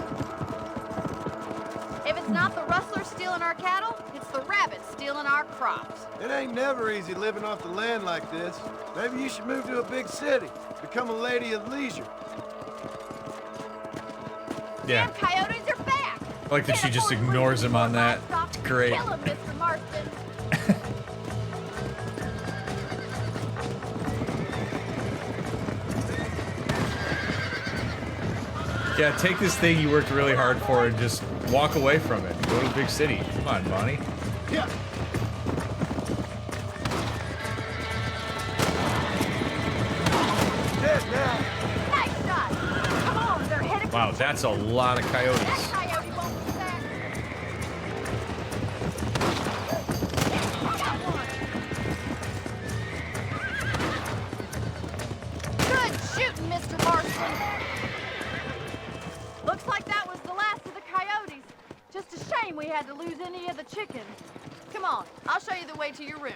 If it's not the rustlers stealing our cattle, it's the rabbits stealing our crops. It ain't never easy living off the land like this. Maybe you should move to a big city. Become a lady of leisure. Yeah. Damn coyotes are back. I like that she just ignores him on that. It's great. Kill him, Mr. Marston. Yeah, take this thing you worked really hard for and just walk away from it. Go to a big city. Come on, Bonnie. Yeah. Dead now. Nice shot. Come on, they're headed. Wow, that's a lot of That coyotes. coyote won't be back. I got one. Good shooting, Mr. Marston. Looks like that was the last of the coyotes. Just a shame we had to lose any of the chickens. Come on, I'll show you the way to your room.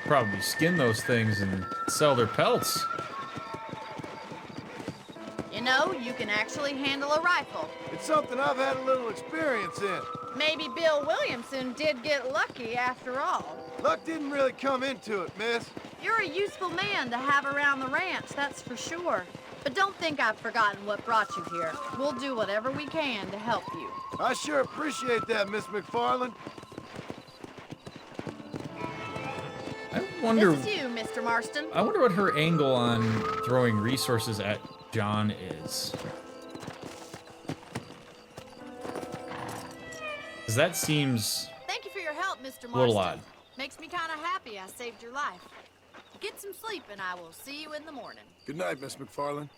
Probably skin those things and sell their pelts. You know, you can actually handle a rifle. It's something I've had a little experience in. Maybe Bill Williamson did get lucky after all. Luck didn't really come into it, miss. You're a useful man to have around the ranch, that's for sure. But don't think I've forgotten what brought you here. We'll do whatever we can to help you. I sure appreciate that, Miss McFarlane. I wonder. This is you, Mr. Marston. I wonder what her angle on throwing resources at John is. Because that seems Thank you for your help, Mr. Marston. a little odd. Makes me kind of happy I saved your life. Get some sleep and I will see you in the morning. Good night, Miss McFarlane.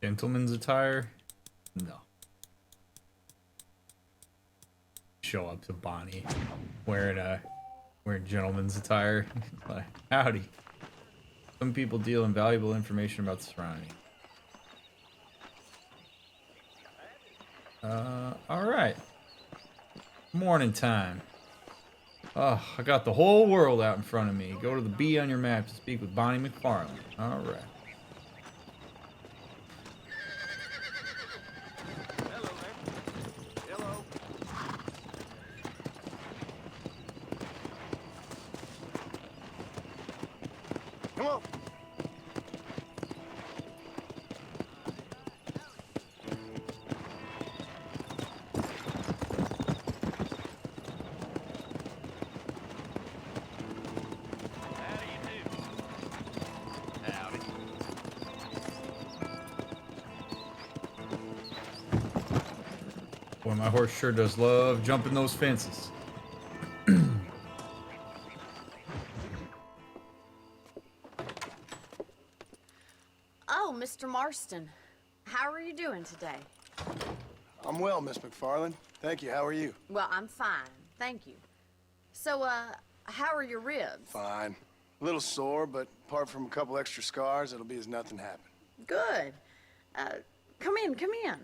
Gentleman's attire? No. Show up to Bonnie wearing gentleman's attire. Like, howdy. Some people deal in valuable information about the surrounding. Alright. Morning time. Oh, I got the whole world out in front of me. Go to the B on your map to speak with Bonnie McFarlane. Alright. Come on. my horse sure does love jumping those fences. Oh, Mr. Marston. How are you doing today? I'm well, Miss McFarland. Thank you. How are you? Well, I'm fine. Thank you. So, how are your ribs? Fine. A little sore, but apart from a couple extra scars, it'll be as nothing happened. Good. Come in, come in.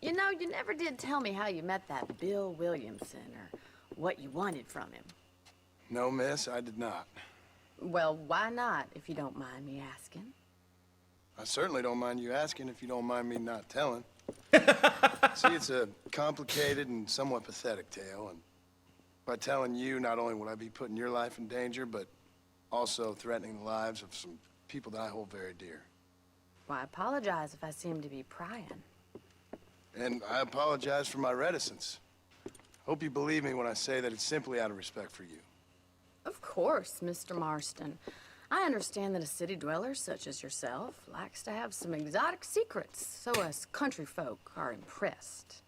You know, you never did tell me how you met that Bill Williamson or what you wanted from him. No, miss, I did not. Well, why not, if you don't mind me asking? I certainly don't mind you asking if you don't mind me not telling. See, it's a complicated and somewhat pathetic tale, and by telling you, not only would I be putting your life in danger, but also threatening the lives of some people that I hold very dear. Well, I apologize if I seem to be prying. And I apologize for my reticence. Hope you believe me when I say that it's simply out of respect for you. Of course, Mr. Marston. I understand that a city dweller such as yourself likes to have some exotic secrets, so us country folk are impressed.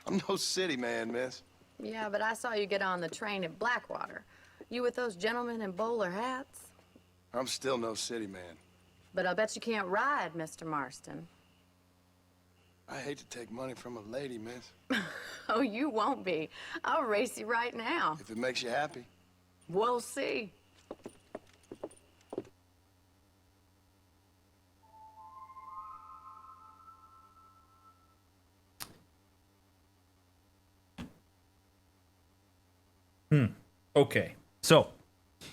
I'm no city man, miss. Yeah, but I saw you get on the train at Blackwater. You with those gentlemen in bowler hats? I'm still no city man. But I'll bet you can't ride, Mr. Marston. I hate to take money from a lady, miss. Oh, you won't be. I'll race you right now. If it makes you happy. We'll see. Okay, so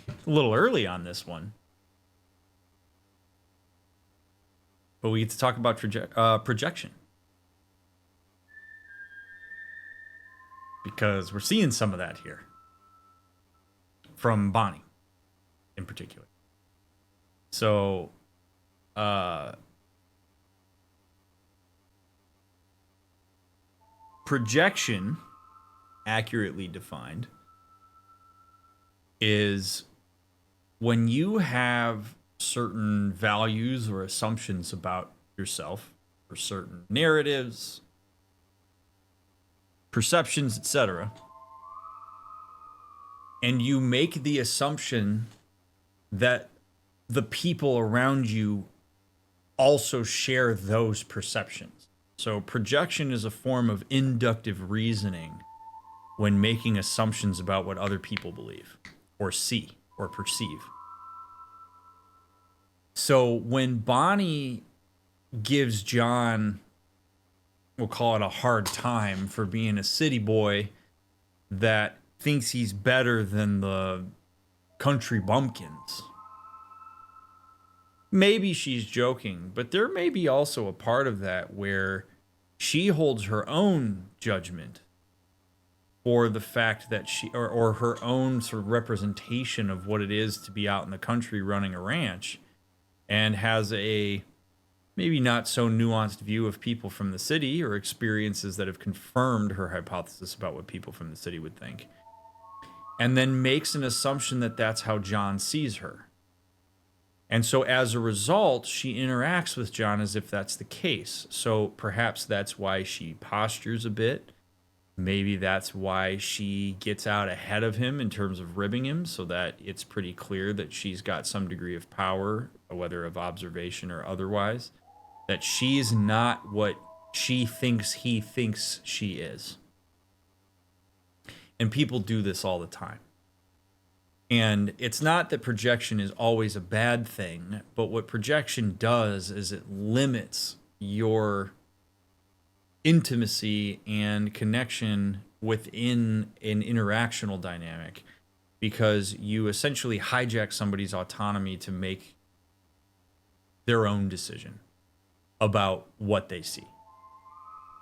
a little early on this one, but we get to talk about projection, because we're seeing some of that here from Bonnie in particular. So projection, accurately defined, is when you have certain values or assumptions about yourself, or certain narratives, perceptions, etc., and you make the assumption that the people around you also share those perceptions. So projection is a form of inductive reasoning when making assumptions about what other people believe or see or perceive. So when Bonnie gives John, we'll call it a hard time for being a city boy that thinks he's better than the country bumpkins, maybe she's joking, but there may be also a part of that where she holds her own judgment or the fact that she, or her own sort of representation of what it is to be out in the country running a ranch, and has a maybe not so nuanced view of people from the city or experiences that have confirmed her hypothesis about what people from the city would think, and then makes an assumption that that's how John sees her. And so as a result, she interacts with John as if that's the case. So perhaps that's why she postures a bit. Maybe that's why she gets out ahead of him in terms of ribbing him, so that it's pretty clear that she's got some degree of power, whether of observation or otherwise, that she's not what she thinks he thinks she is. And people do this all the time. And it's not that projection is always a bad thing, but what projection does is it limits your intimacy and connection within an interactional dynamic, because you essentially hijack somebody's autonomy to make their own decision about what they see.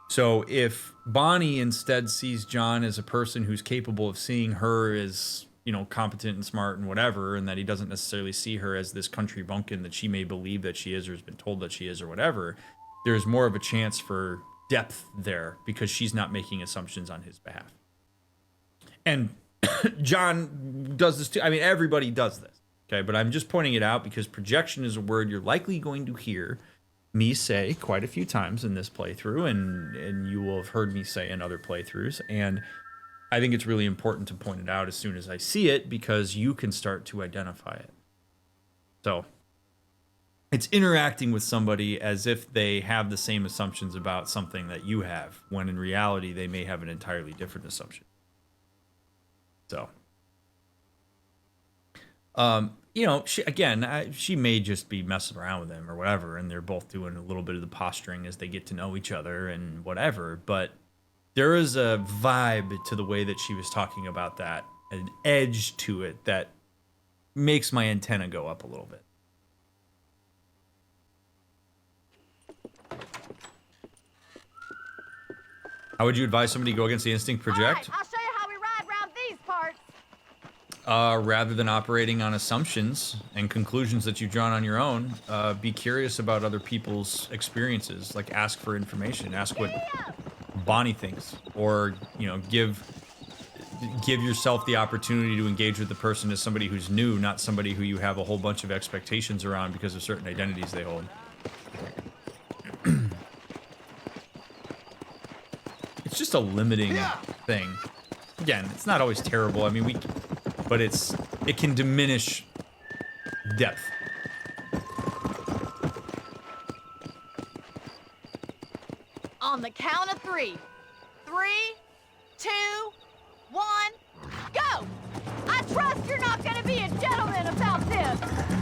So if Bonnie instead sees John as a person who's capable of seeing her as, you know, competent and smart and whatever, and that he doesn't necessarily see her as this country bumpkin that she may believe that she is or has been told that she is or whatever, there's more of a chance for depth there because she's not making assumptions on his behalf. And John does this too. I mean, everybody does this, okay? But I'm just pointing it out because projection is a word you're likely going to hear me say quite a few times in this playthrough, and you will have heard me say in other playthroughs, and I think it's really important to point it out as soon as I see it, because you can start to identify it. So it's interacting with somebody as if they have the same assumptions about something that you have, when in reality they may have an entirely different assumption. So, you know, she may just be messing around with him or whatever, and they're both doing a little bit of the posturing as they get to know each other and whatever, but there is a vibe to the way that she was talking about that, an edge to it that makes my antenna go up a little bit. How would you advise somebody to go against the instinct project? All right, I'll show you how we ride around these parts. Rather than operating on assumptions and conclusions that you've drawn on your own, be curious about other people's experiences. Like, ask for information. Ask what Bonnie thinks, or, you know, give yourself the opportunity to engage with the person as somebody who's new, not somebody who you have a whole bunch of expectations around because of certain identities they hold. It's just a limiting thing. Again, it's not always terrible. I mean, but it can diminish depth. On the count of 3. 3, 2, 1, go! I trust you're not gonna be a gentleman about this.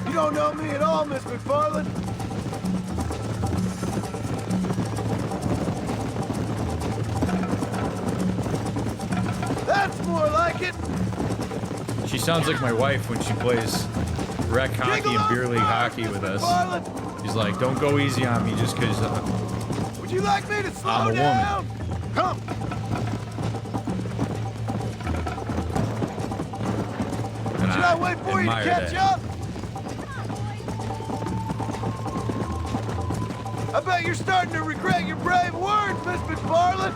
You don't know me at all, Miss McFarland. That's more like it. She sounds like my wife when she plays rec hockey and beer league hockey with us. She's like, don't go easy on me just because would you like me to slow I'm a down? Come. And Should I wait for you to admire catch that. up? I bet you're starting to regret your brave words, Miss McFarland.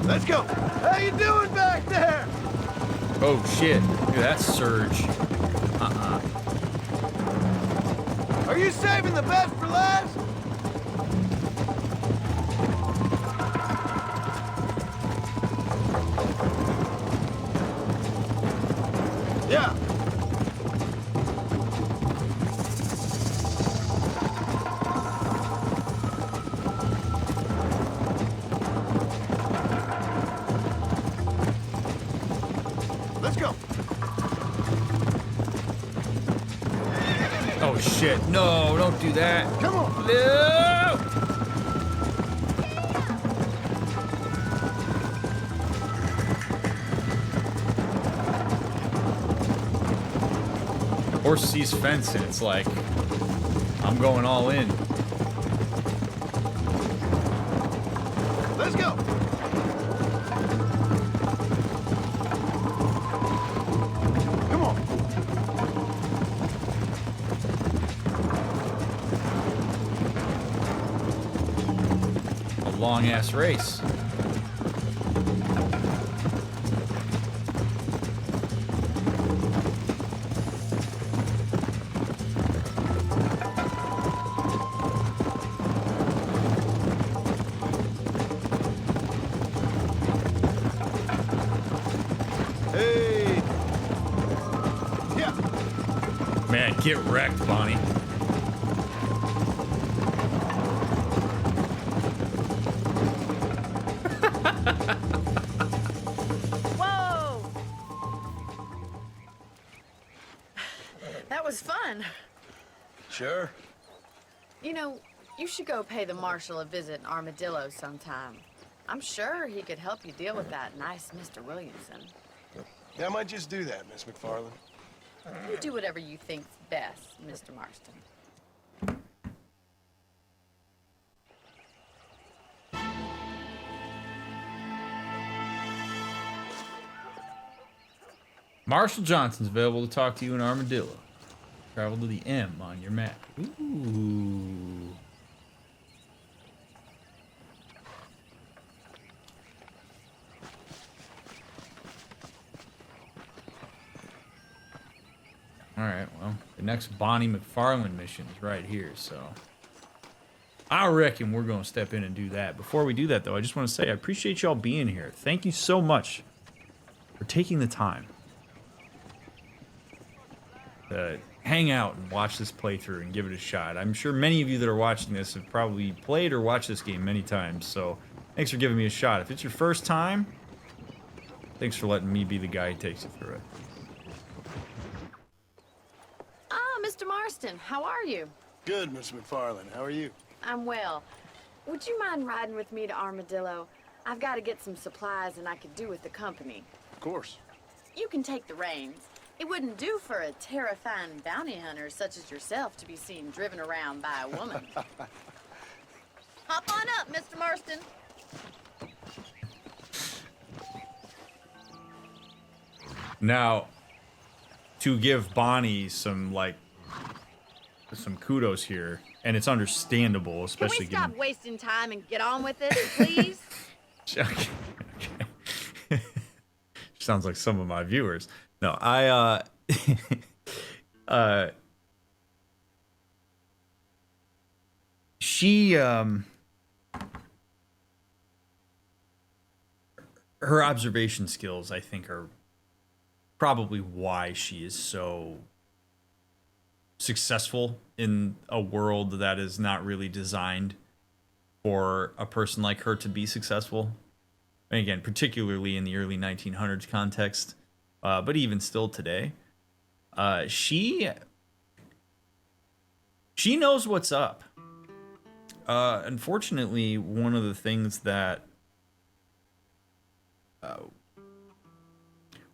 Let's go. How you doing back there? Oh shit! Look at that surge. Are you saving the best for last? Yeah. Let's go. Oh shit! No, don't do that. Come on. No! Horse sees fence and it's like, I'm going all in. Let's go. Come on. A long ass race. Hey. Yeah. Man, get wrecked, Bonnie. Whoa! That was fun. Sure. You know, you should go pay the marshal a visit in Armadillo sometime. I'm sure he could help you deal with that nice Mr. Williamson. Yeah, I might just do that, Miss McFarland. You do whatever you think's best, Mr. Marston. Marshall Johnson's available to talk to you in Armadillo. Travel to the M on your map. Ooh. Alright, well, the next Bonnie McFarland mission is right here, so I reckon we're going to step in and do that. Before we do that, though, I just want to say I appreciate y'all being here. Thank you so much for taking the time to hang out and watch this playthrough and give it a shot. I'm sure many of you that are watching this have probably played or watched this game many times, so thanks for giving me a shot. If it's your first time, thanks for letting me be the guy who takes you through it. Ah, Mr. Marston, how are you? Good, Mr. McFarland. How are you? I'm well. Would you mind riding with me to Armadillo? I've got to get some supplies and I could do with the company. Of course. You can take the reins. It wouldn't do for a terrifying bounty hunter such as yourself to be seen driven around by a woman. Hop on up, Mr. Marston. Now, to give Bonnie some kudos here, and it's understandable, especially Can we stop wasting time and get on with it, please? Okay. Sounds like some of my viewers. No, she her observation skills, I think, are probably why she is so successful in a world that is not really designed for a person like her to be successful. And again, particularly in the early 1900s context, but even still today, she knows what's up. Unfortunately, one of the things that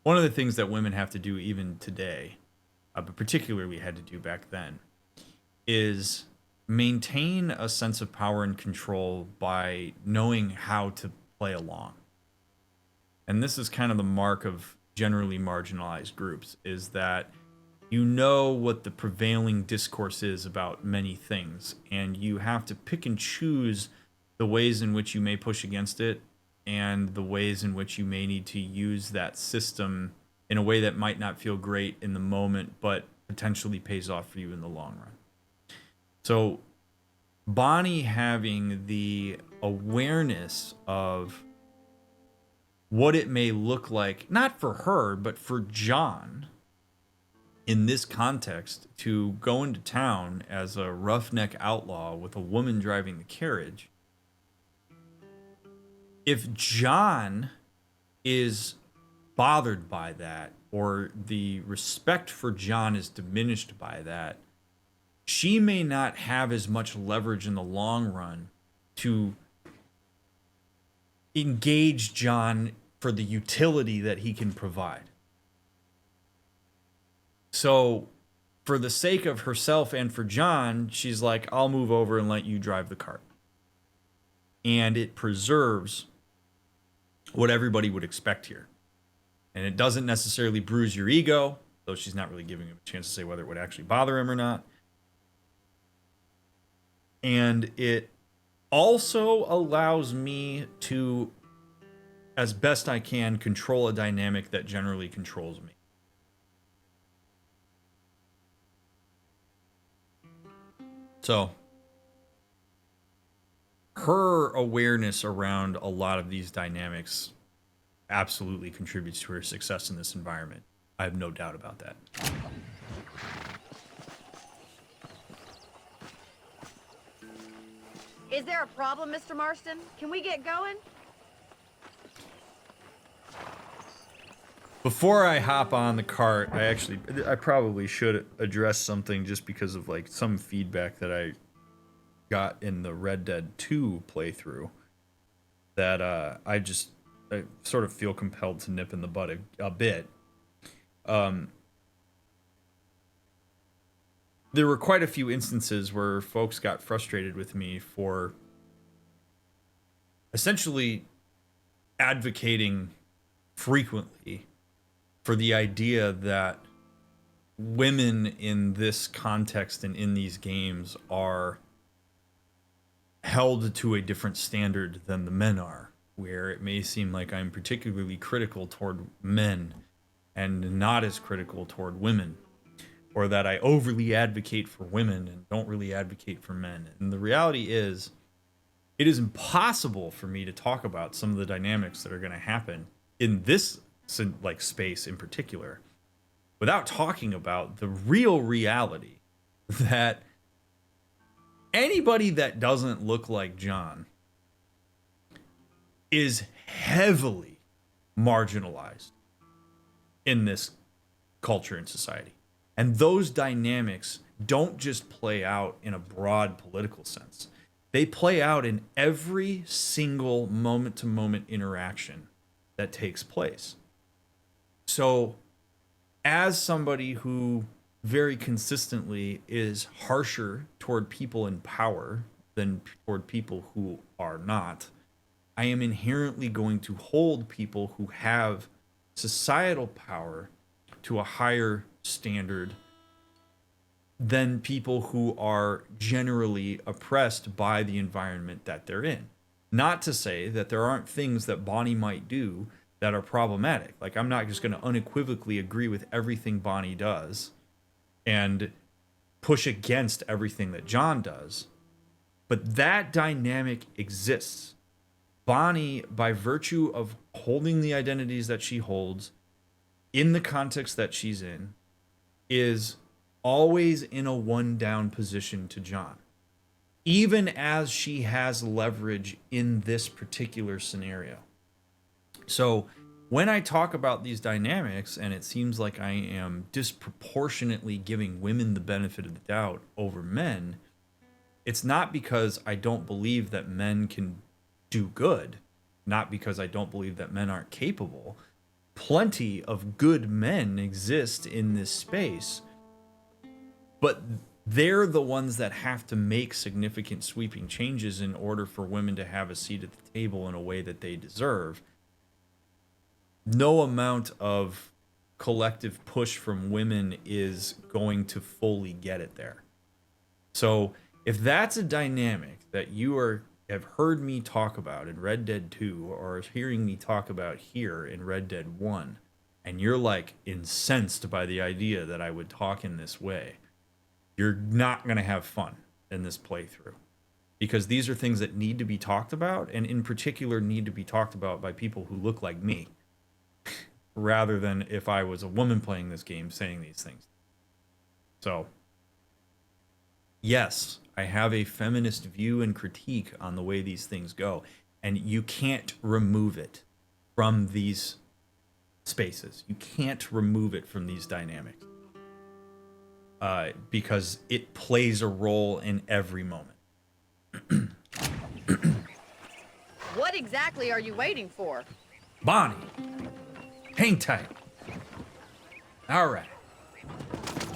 women have to do even today, but particularly had to do back then, is maintain a sense of power and control by knowing how to play along. And this is kind of the mark of generally marginalized groups, is that you know what the prevailing discourse is about many things, and you have to pick and choose the ways in which you may push against it and the ways in which you may need to use that system in a way that might not feel great in the moment, but potentially pays off for you in the long run. So Bonnie having the awareness of what it may look like, not for her, but for John, in this context, to go into town as a roughneck outlaw with a woman driving the carriage. If John is bothered by that, or the respect for John is diminished by that, she may not have as much leverage in the long run to engage John for the utility that he can provide. So for the sake of herself and for John, she's like, I'll move over and let you drive the cart. And it preserves what everybody would expect here. And it doesn't necessarily bruise your ego, though she's not really giving him a chance to say whether it would actually bother him or not. And it also allows me to, as best I can, control a dynamic that generally controls me. So, her awareness around a lot of these dynamics absolutely contributes to her success in this environment. I have no doubt about that. Is there a problem, Mr. Marston? Can we get going? Before I hop on the cart, I probably should address something just because of like some feedback that I got in the Red Dead 2 playthrough that I sort of feel compelled to nip in the bud a bit. There were quite a few instances where folks got frustrated with me for essentially advocating frequently for the idea that women in this context and in these games are held to a different standard than the men are, where it may seem like I'm particularly critical toward men and not as critical toward women, or that I overly advocate for women and don't really advocate for men. And the reality is, it is impossible for me to talk about some of the dynamics that are going to happen in this like space in particular without talking about the real reality that anybody that doesn't look like John is heavily marginalized in this culture and society. And those dynamics don't just play out in a broad political sense. They play out in every single moment-to-moment interaction that takes place. So, as somebody who very consistently is harsher toward people in power than toward people who are not, I am inherently going to hold people who have societal power to a higher standard than people who are generally oppressed by the environment that they're in. Not to say that there aren't things that Bonnie might do that are problematic. Like, I'm not just going to unequivocally agree with everything Bonnie does and push against everything that John does. But that dynamic exists. Bonnie, by virtue of holding the identities that she holds in the context that she's in, is always in a one-down position to John, even as she has leverage in this particular scenario. So when I talk about these dynamics, and it seems like I am disproportionately giving women the benefit of the doubt over men, it's not because I don't believe that men can do good, not because I don't believe that men aren't capable. Plenty of good men exist in this space, but they're the ones that have to make significant sweeping changes in order for women to have a seat at the table in a way that they deserve. No amount of collective push from women is going to fully get it there. So if that's a dynamic that you have heard me talk about in Red Dead 2 or hearing me talk about here in Red Dead 1, and you're like incensed by the idea that I would talk in this way, you're not going to have fun in this playthrough, because these are things that need to be talked about, and in particular need to be talked about by people who look like me, rather than if I was a woman playing this game saying these things. So, yes, I have a feminist view and critique on the way these things go, and you can't remove it from these spaces. You can't remove it from these dynamics. Because it plays a role in every moment. What exactly are you waiting for? Bonnie, hang tight. All right.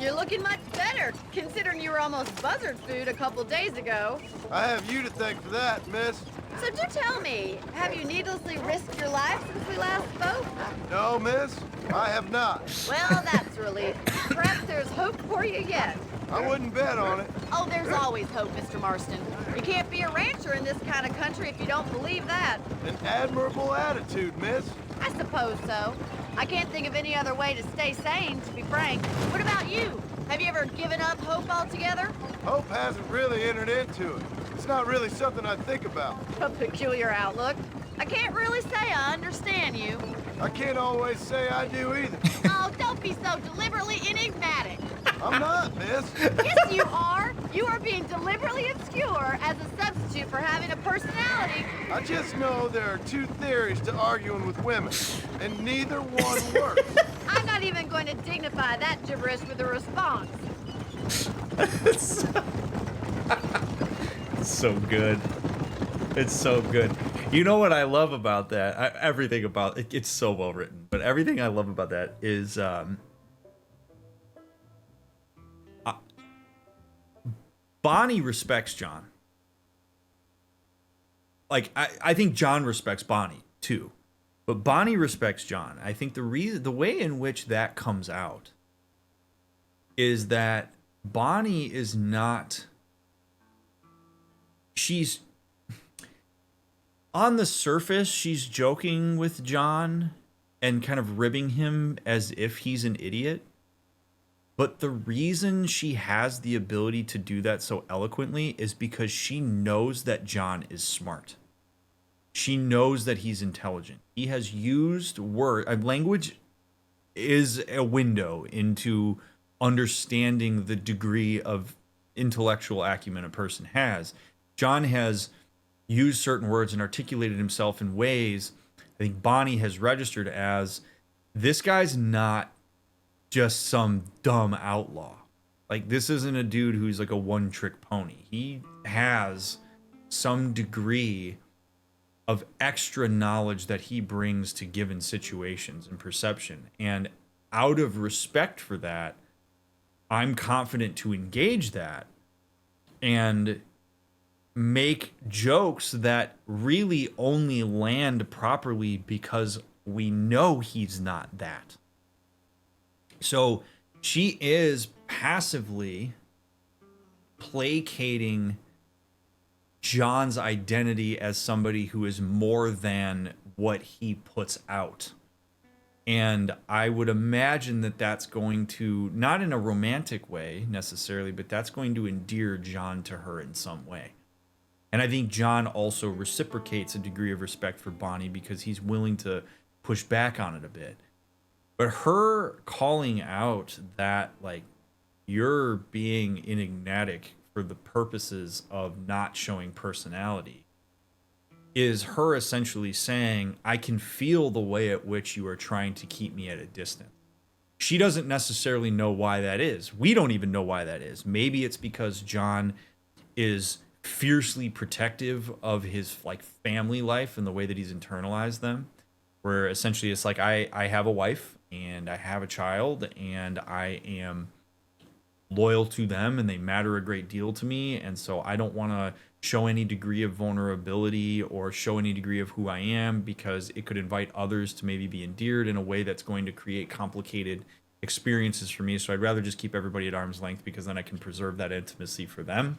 You're looking much better, considering you were almost buzzard food a couple days ago. I have you to thank for that, miss. So do tell me, have you needlessly risked your life since we last spoke? No, miss, I have not. Well, that's a relief. Perhaps there's hope for you yet. I wouldn't bet on it. Oh, there's always hope, Mr. Marston. You can't be a rancher in this kind of country if you don't believe that. An admirable attitude, miss. I suppose so. I can't think of any other way to stay sane, to be frank. What about you? Have you ever given up hope altogether? Hope hasn't really entered into it. It's not really something I think about. A peculiar outlook. I can't really say I understand you. I can't always say I do either. Oh, don't be so deliberately enigmatic. I'm not, miss. Yes, you are. You are being deliberately obscure as a substitute for having a personality. I just know there are two theories to arguing with women, and neither one works. I'm not even going to dignify that gibberish with a response. It's so good. It's so good. You know what I love about that? Everything about it, it's so well written, but everything I love about that is Bonnie respects John. Like, I think John respects Bonnie too, but Bonnie respects John. I think the way in which that comes out is that Bonnie is not, she's on the surface, she's joking with John and kind of ribbing him as if he's an idiot. But the reason she has the ability to do that so eloquently is because she knows that John is smart. She knows that he's intelligent. He has used language is a window into understanding the degree of intellectual acumen a person has. John has used certain words and articulated himself in ways I think Bonnie has registered as, this guy's not just some dumb outlaw. Like, this isn't a dude who's like a one-trick pony. He has some degree of extra knowledge that he brings to given situations and perception. And out of respect for that, I'm confident to engage that and make jokes that really only land properly because we know he's not that. So she is passively placating John's identity as somebody who is more than what he puts out. And I would imagine that that's going to, not in a romantic way necessarily, but that's going to endear John to her in some way. And I think John also reciprocates a degree of respect for Bonnie because he's willing to push back on it a bit. But her calling out that, like, you're being enigmatic for the purposes of not showing personality, is her essentially saying, I can feel the way at which you are trying to keep me at a distance. She doesn't necessarily know why that is. We don't even know why that is. Maybe it's because John is fiercely protective of his like family life and the way that he's internalized them, where essentially it's like, I have a wife and I have a child and I am loyal to them and they matter a great deal to me, and so I don't want to show any degree of vulnerability or show any degree of who I am because it could invite others to maybe be endeared in a way that's going to create complicated experiences for me. So I'd rather just keep everybody at arm's length because then I can preserve that intimacy for them.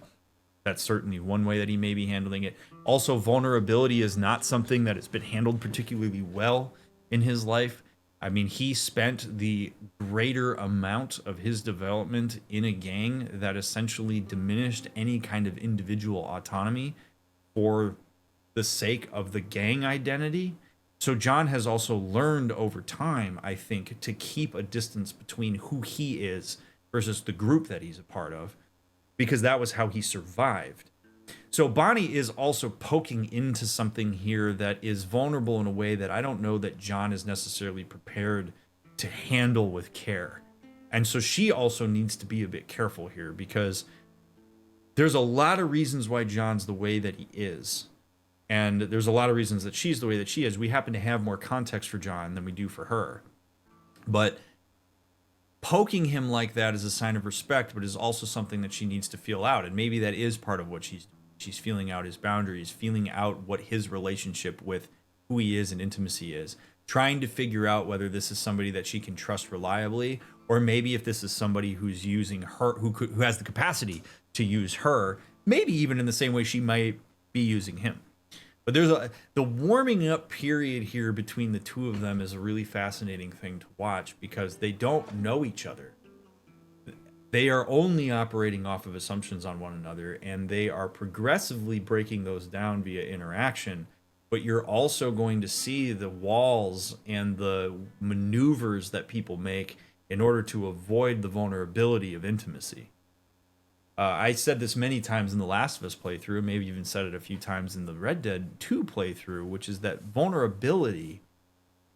That's certainly one way that he may be handling it. Also, vulnerability is not something that has been handled particularly well in his life. I mean, he spent the greater amount of his development in a gang that essentially diminished any kind of individual autonomy for the sake of the gang identity. So John has also learned over time, I think, to keep a distance between who he is versus the group that he's a part of, because that was how he survived. So Bonnie is also poking into something here that is vulnerable in a way that I don't know that John is necessarily prepared to handle with care. And so she also needs to be a bit careful here because there's a lot of reasons why John's the way that he is. And there's a lot of reasons that she's the way that she is. We happen to have more context for John than we do for her. But poking him like that is a sign of respect, but is also something that she needs to feel out. And maybe that is part of what she's feeling out his boundaries, feeling out what his relationship with who he is and intimacy is, trying to figure out whether this is somebody that she can trust reliably, or maybe if this is somebody who's using her, who has the capacity to use her, maybe even in the same way she might be using him. But there's the warming up period here between the two of them is a really fascinating thing to watch because they don't know each other. They are only operating off of assumptions on one another, and they are progressively breaking those down via interaction. But you're also going to see the walls and the maneuvers that people make in order to avoid the vulnerability of intimacy. I said this many times in the Last of Us playthrough, maybe even said it a few times in the Red Dead 2 playthrough, which is that vulnerability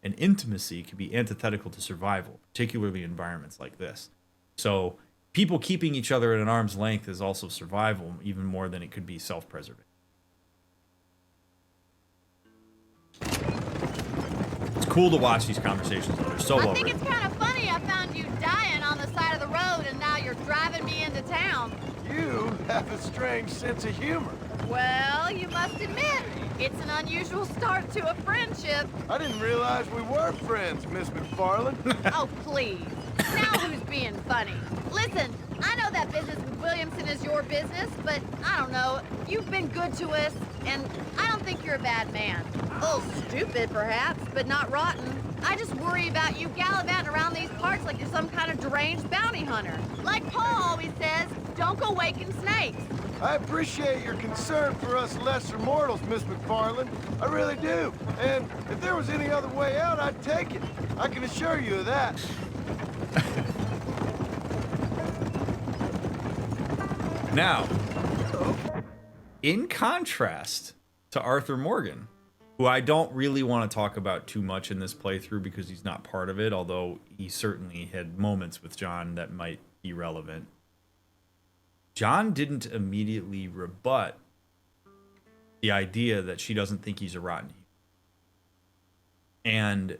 and intimacy can be antithetical to survival, particularly in environments like this. So people keeping each other at an arm's length is also survival, even more than it could be self-preservation. It's cool to watch these conversations, though. They're so well written. I think it's kind of funny I found you dying on the side of the road and now you're driving me into town. You have a strange sense of humor. Well, you must admit, it's an unusual start to a friendship. I didn't realize we were friends, Miss McFarland. Oh, please. Now who's being funny? Listen, I know that business with Williamson is your business, but I don't know. You've been good to us, And I don't think you're a bad man. A little stupid, perhaps, but not rotten. I just worry about you gallivanting around these parts like you're some kind of deranged bounty hunter. Like Paul always says, don't go waking snakes. I appreciate your concern for us lesser mortals, Miss McFarland. I really do. And if there was any other way out, I'd take it. I can assure you of that. Now, in contrast to Arthur Morgan, who I don't really want to talk about too much in this playthrough because he's not part of it, although he certainly had moments with John that might be relevant. John didn't immediately rebut the idea that she doesn't think he's a rotten human. And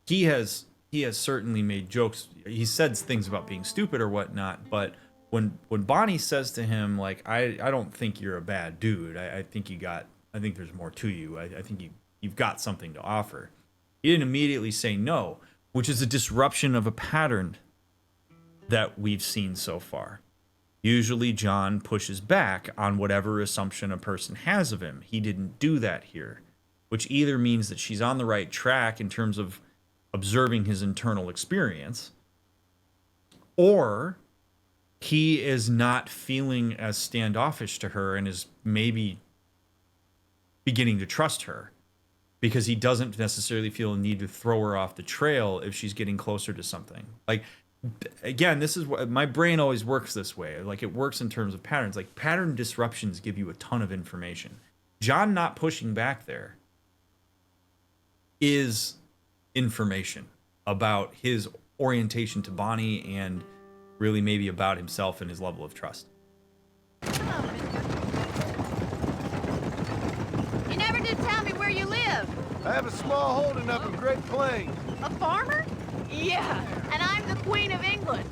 he has certainly made jokes. He said things about being stupid or whatnot, but when Bonnie says to him, like, I don't think you're a bad dude. I think there's more to you. I think you've got something to offer. He didn't immediately say no, which is a disruption of a pattern that we've seen so far. Usually John pushes back on whatever assumption a person has of him. He didn't do that here, which either means that she's on the right track in terms of observing his internal experience, or he is not feeling as standoffish to her and is maybe beginning to trust her because he doesn't necessarily feel a need to throw her off the trail if she's getting closer to something. Like, again, this is what my brain always works this way. Like, it works in terms of patterns. Like, pattern disruptions give you a ton of information. John not pushing back there is information about his orientation to Bonnie and really maybe about himself and his level of trust. You never did tell me where you live. I have a small holding up in Great Plains. A farmer? Yeah, and I'm the Queen of England.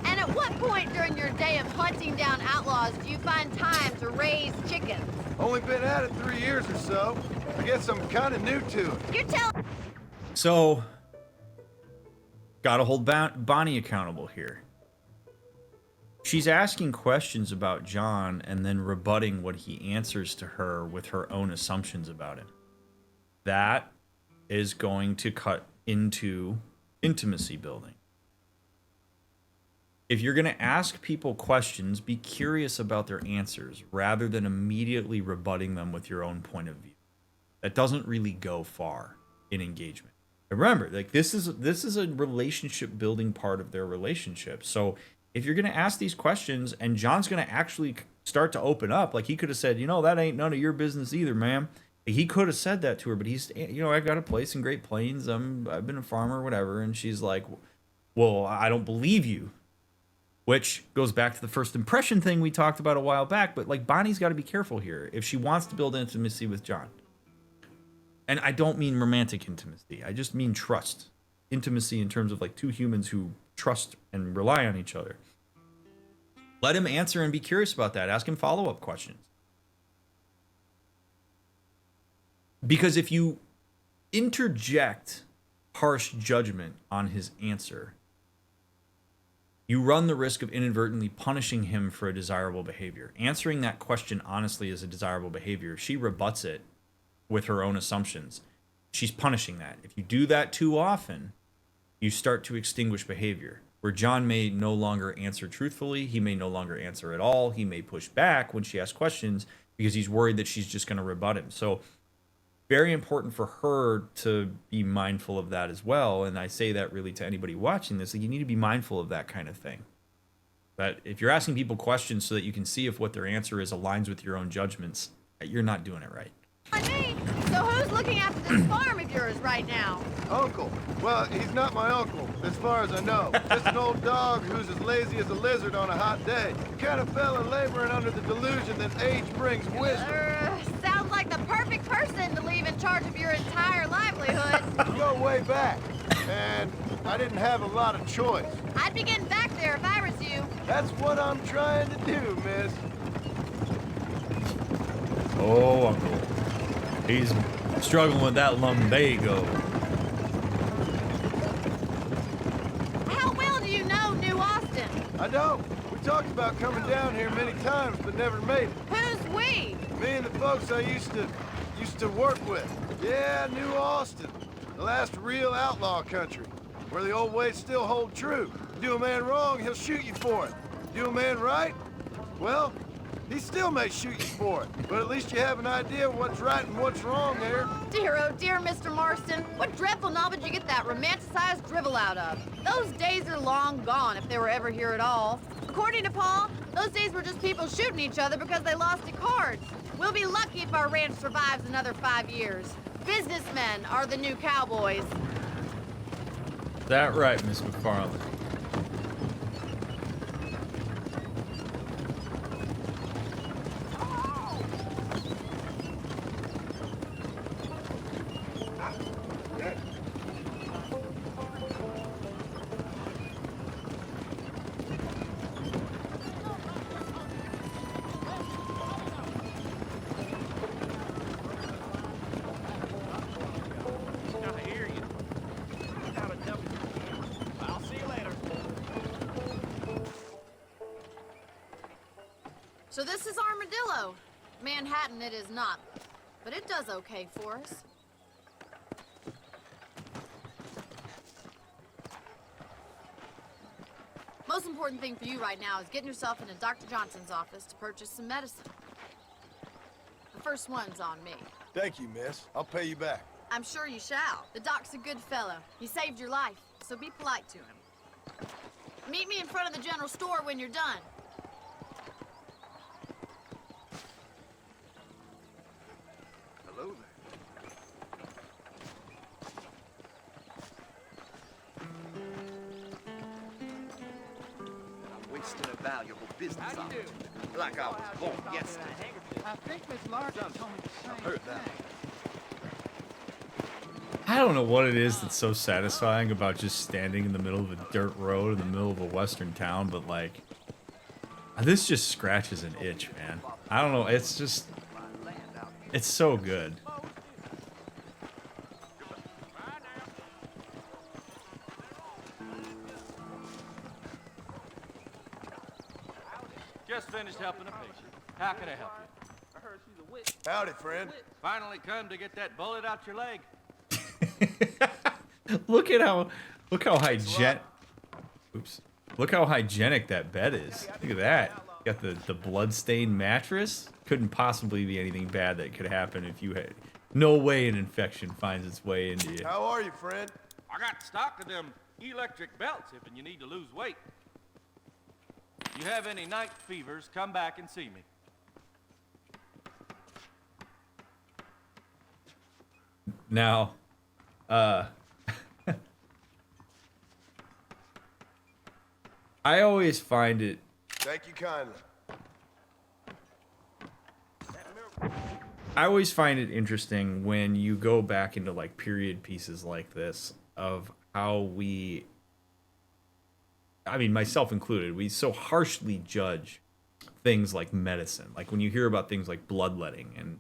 And at what point during your day of hunting down outlaws do you find time to raise chickens? Only been at it 3 years or so. I guess I'm kind of new to it. You're telling... So, gotta hold Bonnie accountable here. She's asking questions about John and then rebutting what he answers to her with her own assumptions about him. That is going to cut into intimacy building. If you're going to ask people questions, be curious about their answers rather than immediately rebutting them with your own point of view. That doesn't really go far in engagement. And remember, like, this is a relationship building part of their relationship. So if you're going to ask these questions and John's going to actually start to open up, like he could have said, that ain't none of your business either, ma'am. He could have said that to her, but he's, I got a place in Great Plains. I've been a farmer, whatever. And she's like, well, I don't believe you, which goes back to the first impression thing we talked about a while back. But like, Bonnie's got to be careful here if she wants to build intimacy with John. And I don't mean romantic intimacy. I just mean trust. Intimacy in terms of like two humans who trust and rely on each other. Let him answer and be curious about that. Ask him follow-up questions. Because if you interject harsh judgment on his answer, you run the risk of inadvertently punishing him for a desirable behavior. Answering that question honestly is a desirable behavior. If she rebuts it with her own assumptions, she's punishing that. If you do that too often, you start to extinguish behavior. Where John may no longer answer truthfully, he may no longer answer at all, he may push back when she asks questions because he's worried that she's just going to rebut him. So very important for her to be mindful of that as well. And I say that really to anybody watching this, like, you need to be mindful of that kind of thing. But if you're asking people questions so that you can see if what their answer is aligns with your own judgments, you're not doing it right. Me? So who's looking after this farm of yours right now? Uncle. Well, he's not my uncle, as far as I know. Just an old dog who's as lazy as a lizard on a hot day. The kind of fella laboring under the delusion that age brings wisdom. Sounds like the perfect person to leave in charge of your entire livelihood. We go way back, and I didn't have a lot of choice. I'd be getting back there if I was you. That's what I'm trying to do, miss. Oh, Uncle. He's struggling with that lumbago. How well do you know New Austin? I don't. We talked about coming down here many times, but never made it. Who's we? Me and the folks I used to work with. Yeah, New Austin. The last real outlaw country, where the old ways still hold true. Do a man wrong, he'll shoot you for it. Do a man right, well, he still may shoot you for it. But at least you have an idea of what's right and what's wrong there. Dear, oh dear, Mr. Marston. What dreadful novel did you get that romanticized drivel out of? Those days are long gone, if they were ever here at all. According to Paul, those days were just people shooting each other because they lost at cards. We'll be lucky if our ranch survives another 5 years. Businessmen are the new cowboys. That right, Miss McFarland. So this is Armadillo. Manhattan it is not, but it does okay for us. Most important thing for you right now is getting yourself into Dr. Johnson's office to purchase some medicine. The first one's on me. Thank you, miss. I'll pay you back. I'm sure you shall. The doc's a good fellow. He saved your life, so be polite to him. Meet me in front of the general store when you're done. Hello there. I'm wasting a valuable business opportunity. Like I was born yesterday. I think Miss Marston told me the same Heard that. I don't know what it is that's so satisfying about just standing in the middle of a dirt road in the middle of a western town, but like, this just scratches an itch, man. I don't know, it's just, it's so good. Just finished helping a patient. How can I help you? I heard she's a witch. Howdy, friend. Finally come to get that bullet out your leg. Look how hygienic. Oops. Look how hygienic that bed is. Look at that. Got the blood-stained mattress. Couldn't possibly be anything bad that could happen if you had. No way an infection finds its way into you. How are you, friend? I got stock of them electric belts if you need to lose weight. You have any night fevers, come back and see me. Now, I always find it. Thank you kindly. I always find it interesting when you go back into like period pieces like this of how we, I mean, myself included, we so harshly judge things like medicine. Like when you hear about things like bloodletting and,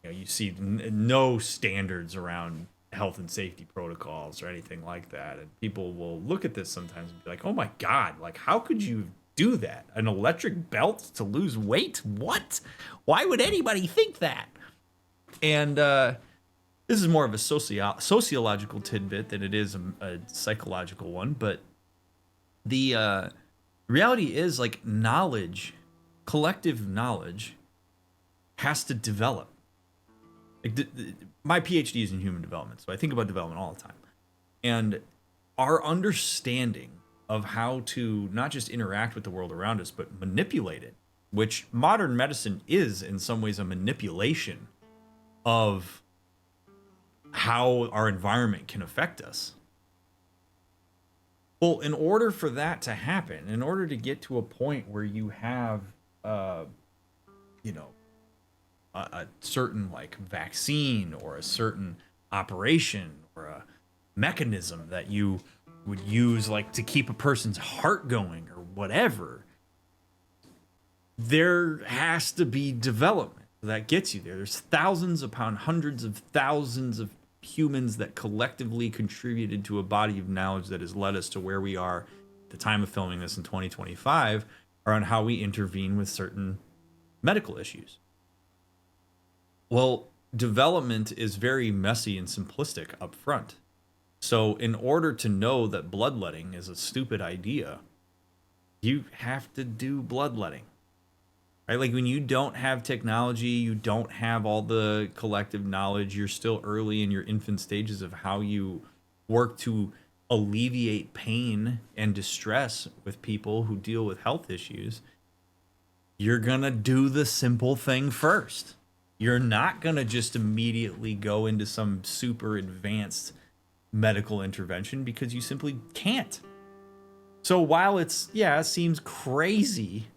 you know, you see no standards around health and safety protocols or anything like that. And people will look at this sometimes and be like, oh my God, like how could you do that? An electric belt to lose weight? What? Why would anybody think that? And this is more of a sociological tidbit than it is a psychological one. But the reality is like knowledge, collective knowledge has to develop. Like my PhD is in human development, so I think about development all the time. And our understanding of how to not just interact with the world around us, but manipulate it, which modern medicine is in some ways a manipulation of how our environment can affect us. Well, in order for that to happen, in order to get to a point where you have, you know, a certain like vaccine or a certain operation or a mechanism that you would use like to keep a person's heart going or whatever, there has to be development that gets you there. There's thousands upon hundreds of thousands of humans that collectively contributed to a body of knowledge that has led us to where we are at the time of filming this in 2025 around how we intervene with certain medical issues. Well, development is very messy and simplistic up front. So in order to know that bloodletting is a stupid idea, you have to do bloodletting. Right? Like when you don't have technology, you don't have all the collective knowledge, you're still early in your infant stages of how you work to alleviate pain and distress with people who deal with health issues. You're gonna do the simple thing first. You're not gonna just immediately go into some super advanced medical intervention because you simply can't. So while it seems crazy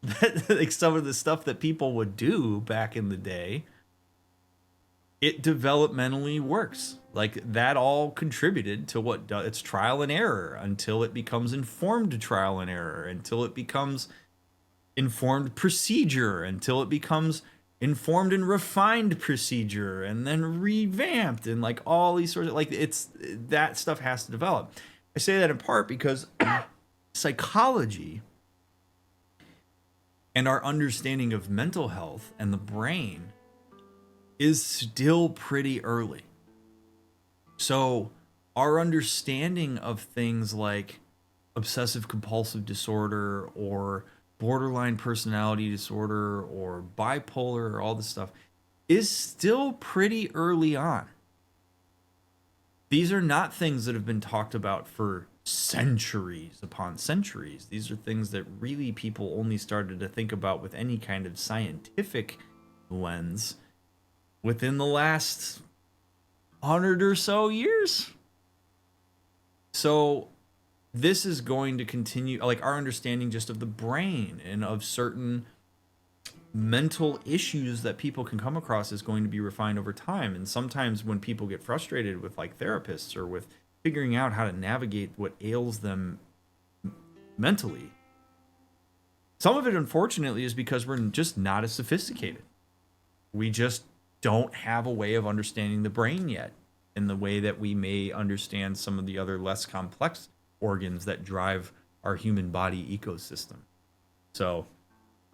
that like some of the stuff that people would do back in the day, it developmentally works. Like that all contributed to what it's trial and error until it becomes informed trial and error, until it becomes informed procedure, until it becomes informed and refined procedure, and then revamped, and like all these sorts of like that stuff has to develop. I say that in part because psychology and our understanding of mental health and the brain is still pretty early. So our understanding of things like obsessive compulsive disorder or borderline personality disorder or bipolar or all this stuff is still pretty early on. These are not things that have been talked about for centuries upon centuries. These are things that really people only started to think about with any kind of scientific lens within the last 100 or so years. So this is going to continue, like our understanding just of the brain and of certain mental issues that people can come across is going to be refined over time. And sometimes when people get frustrated with like therapists or with figuring out how to navigate what ails them mentally, some of it unfortunately is because we're just not as sophisticated. We just don't have a way of understanding the brain yet in the way that we may understand some of the other less complex organs that drive our human body ecosystem. So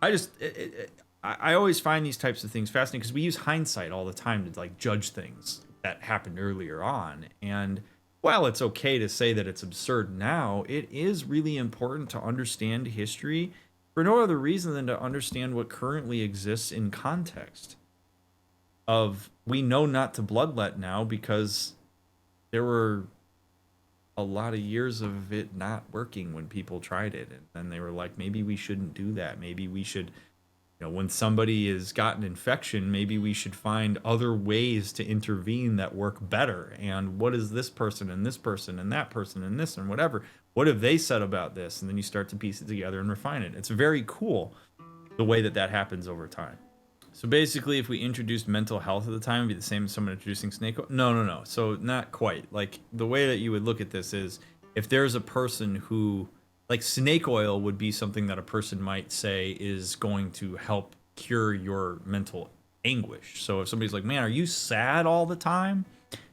I always find these types of things fascinating because we use hindsight all the time to like judge things that happened earlier on. And while it's okay to say that it's absurd now, it is really important to understand history for no other reason than to understand what currently exists in context. Of we know not to bloodlet now because there were a lot of years of it not working when people tried it, and then they were like, maybe we shouldn't do that. Maybe we should, when somebody has got an infection, maybe we should find other ways to intervene that work better. And what is this person and this person and that person and this and whatever? What have they said about this? And then you start to piece it together and refine it. It's very cool the way that happens over time. So basically, if we introduced mental health at the time, it'd be the same as someone introducing snake oil. No. So not quite. Like the way that you would look at this is if there's a person who, like snake oil would be something that a person might say is going to help cure your mental anguish. So if somebody's like, man, are you sad all the time?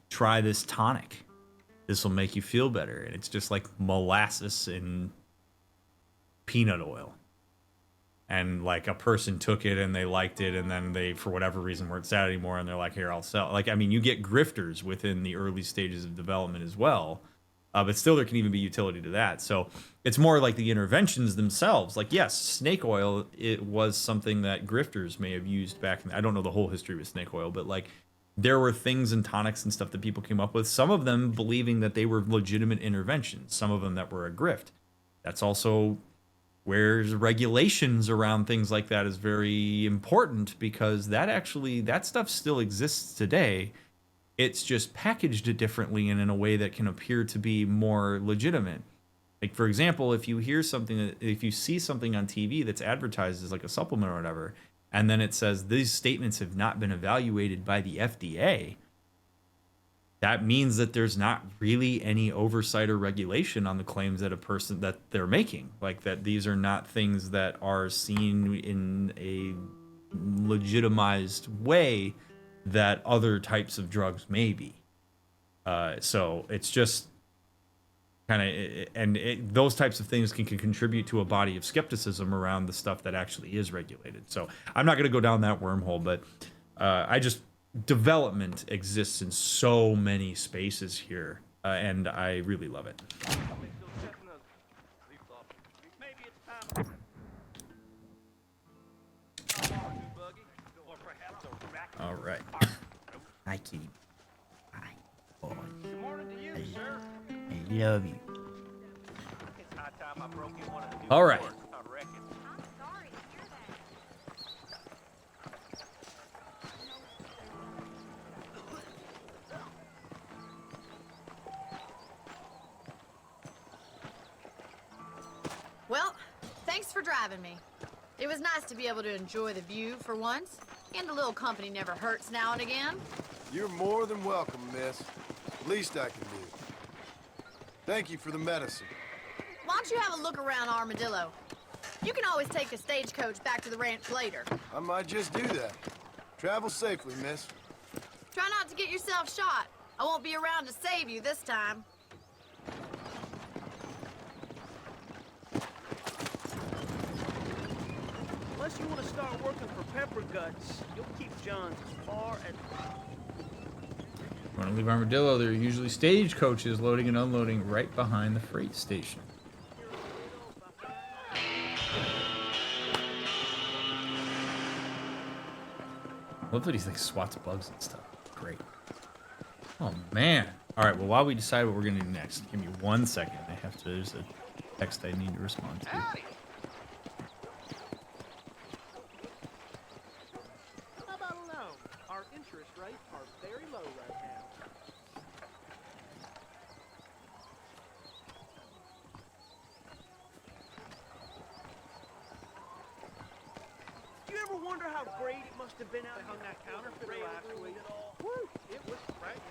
Try this tonic. This will make you feel better. And it's just like molasses and peanut oil. And like a person took it and they liked it, and then they, for whatever reason, weren't sad anymore, and they're like, here, I'll sell. Like, I mean, you get grifters within the early stages of development as well, but still there can even be utility to that. So it's more like the interventions themselves. Like, yes, snake oil, it was something that grifters may have used back in, I don't know the whole history with snake oil, but like there were things and tonics and stuff that people came up with, some of them believing that they were legitimate interventions, some of them that were a grift. That's also where regulations around things like that is very important, because that stuff still exists today. It's just packaged differently and in a way that can appear to be more legitimate. Like, for example, if you see something on TV that's advertised as like a supplement or whatever, and then it says these statements have not been evaluated by the FDA, that means that there's not really any oversight or regulation on the claims that that they're making. Like that these are not things that are seen in a legitimized way that other types of drugs may be. So it's just those types of things can contribute to a body of skepticism around the stuff that actually is regulated. So I'm not going to go down that wormhole, but development exists in so many spaces here, and I really love it. All right. Hi, kitty. Hi, boy. Good morning to you, sir. I love you. It's high time I broke in one of the new All right. doors, I reckon. I'm sorry to hear that. Well, thanks for driving me. It was nice to be able to enjoy the view for once, and a little company never hurts now and again. You're more than welcome, miss. Least I can do. Thank you for the medicine. Why don't you have a look around Armadillo? You can always take a stagecoach back to the ranch later. I might just do that. Travel safely, miss. Try not to get yourself shot. I won't be around to save you this time. Unless you want to start working for Pepper Guts, you'll keep Johns as far as... Want to leave Armadillo? There are usually stagecoaches loading and unloading right behind the freight station. I love that he's like swats bugs and stuff. Great. Oh man. All right. Well, while we decide what we're gonna do next, give me 1 second. I have to. There's a text I need to respond to. Howdy. How about a loan? Our interest rates are very low right now. Do you ever wonder how great it must have been out on that counterfeiter last week? Woo! It was frightening.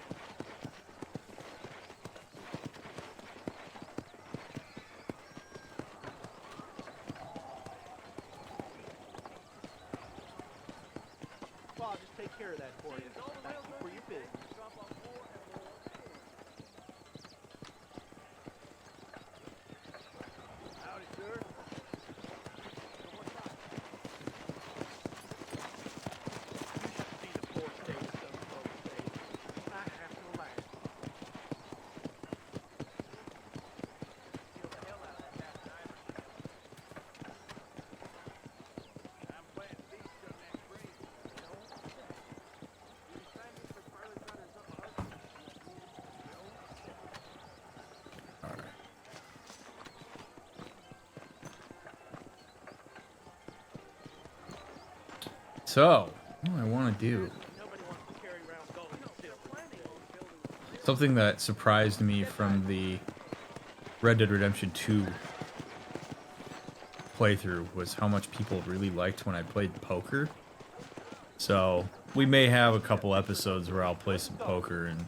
Well, I'll just take care of that for you. Thank you for your business. Howdy, sir. You should see the poor state of some folks' days. I have to laugh. Kill the hell out of that Irish. I'm playing beast on that green, you know? You sign me for Farley Brothers up our All right. So, what I want to do Nobody wants to carry around gold and silver. something that surprised me from the Red Dead Redemption 2 playthrough was how much people really liked when I played poker. So we may have a couple episodes where I'll play some poker and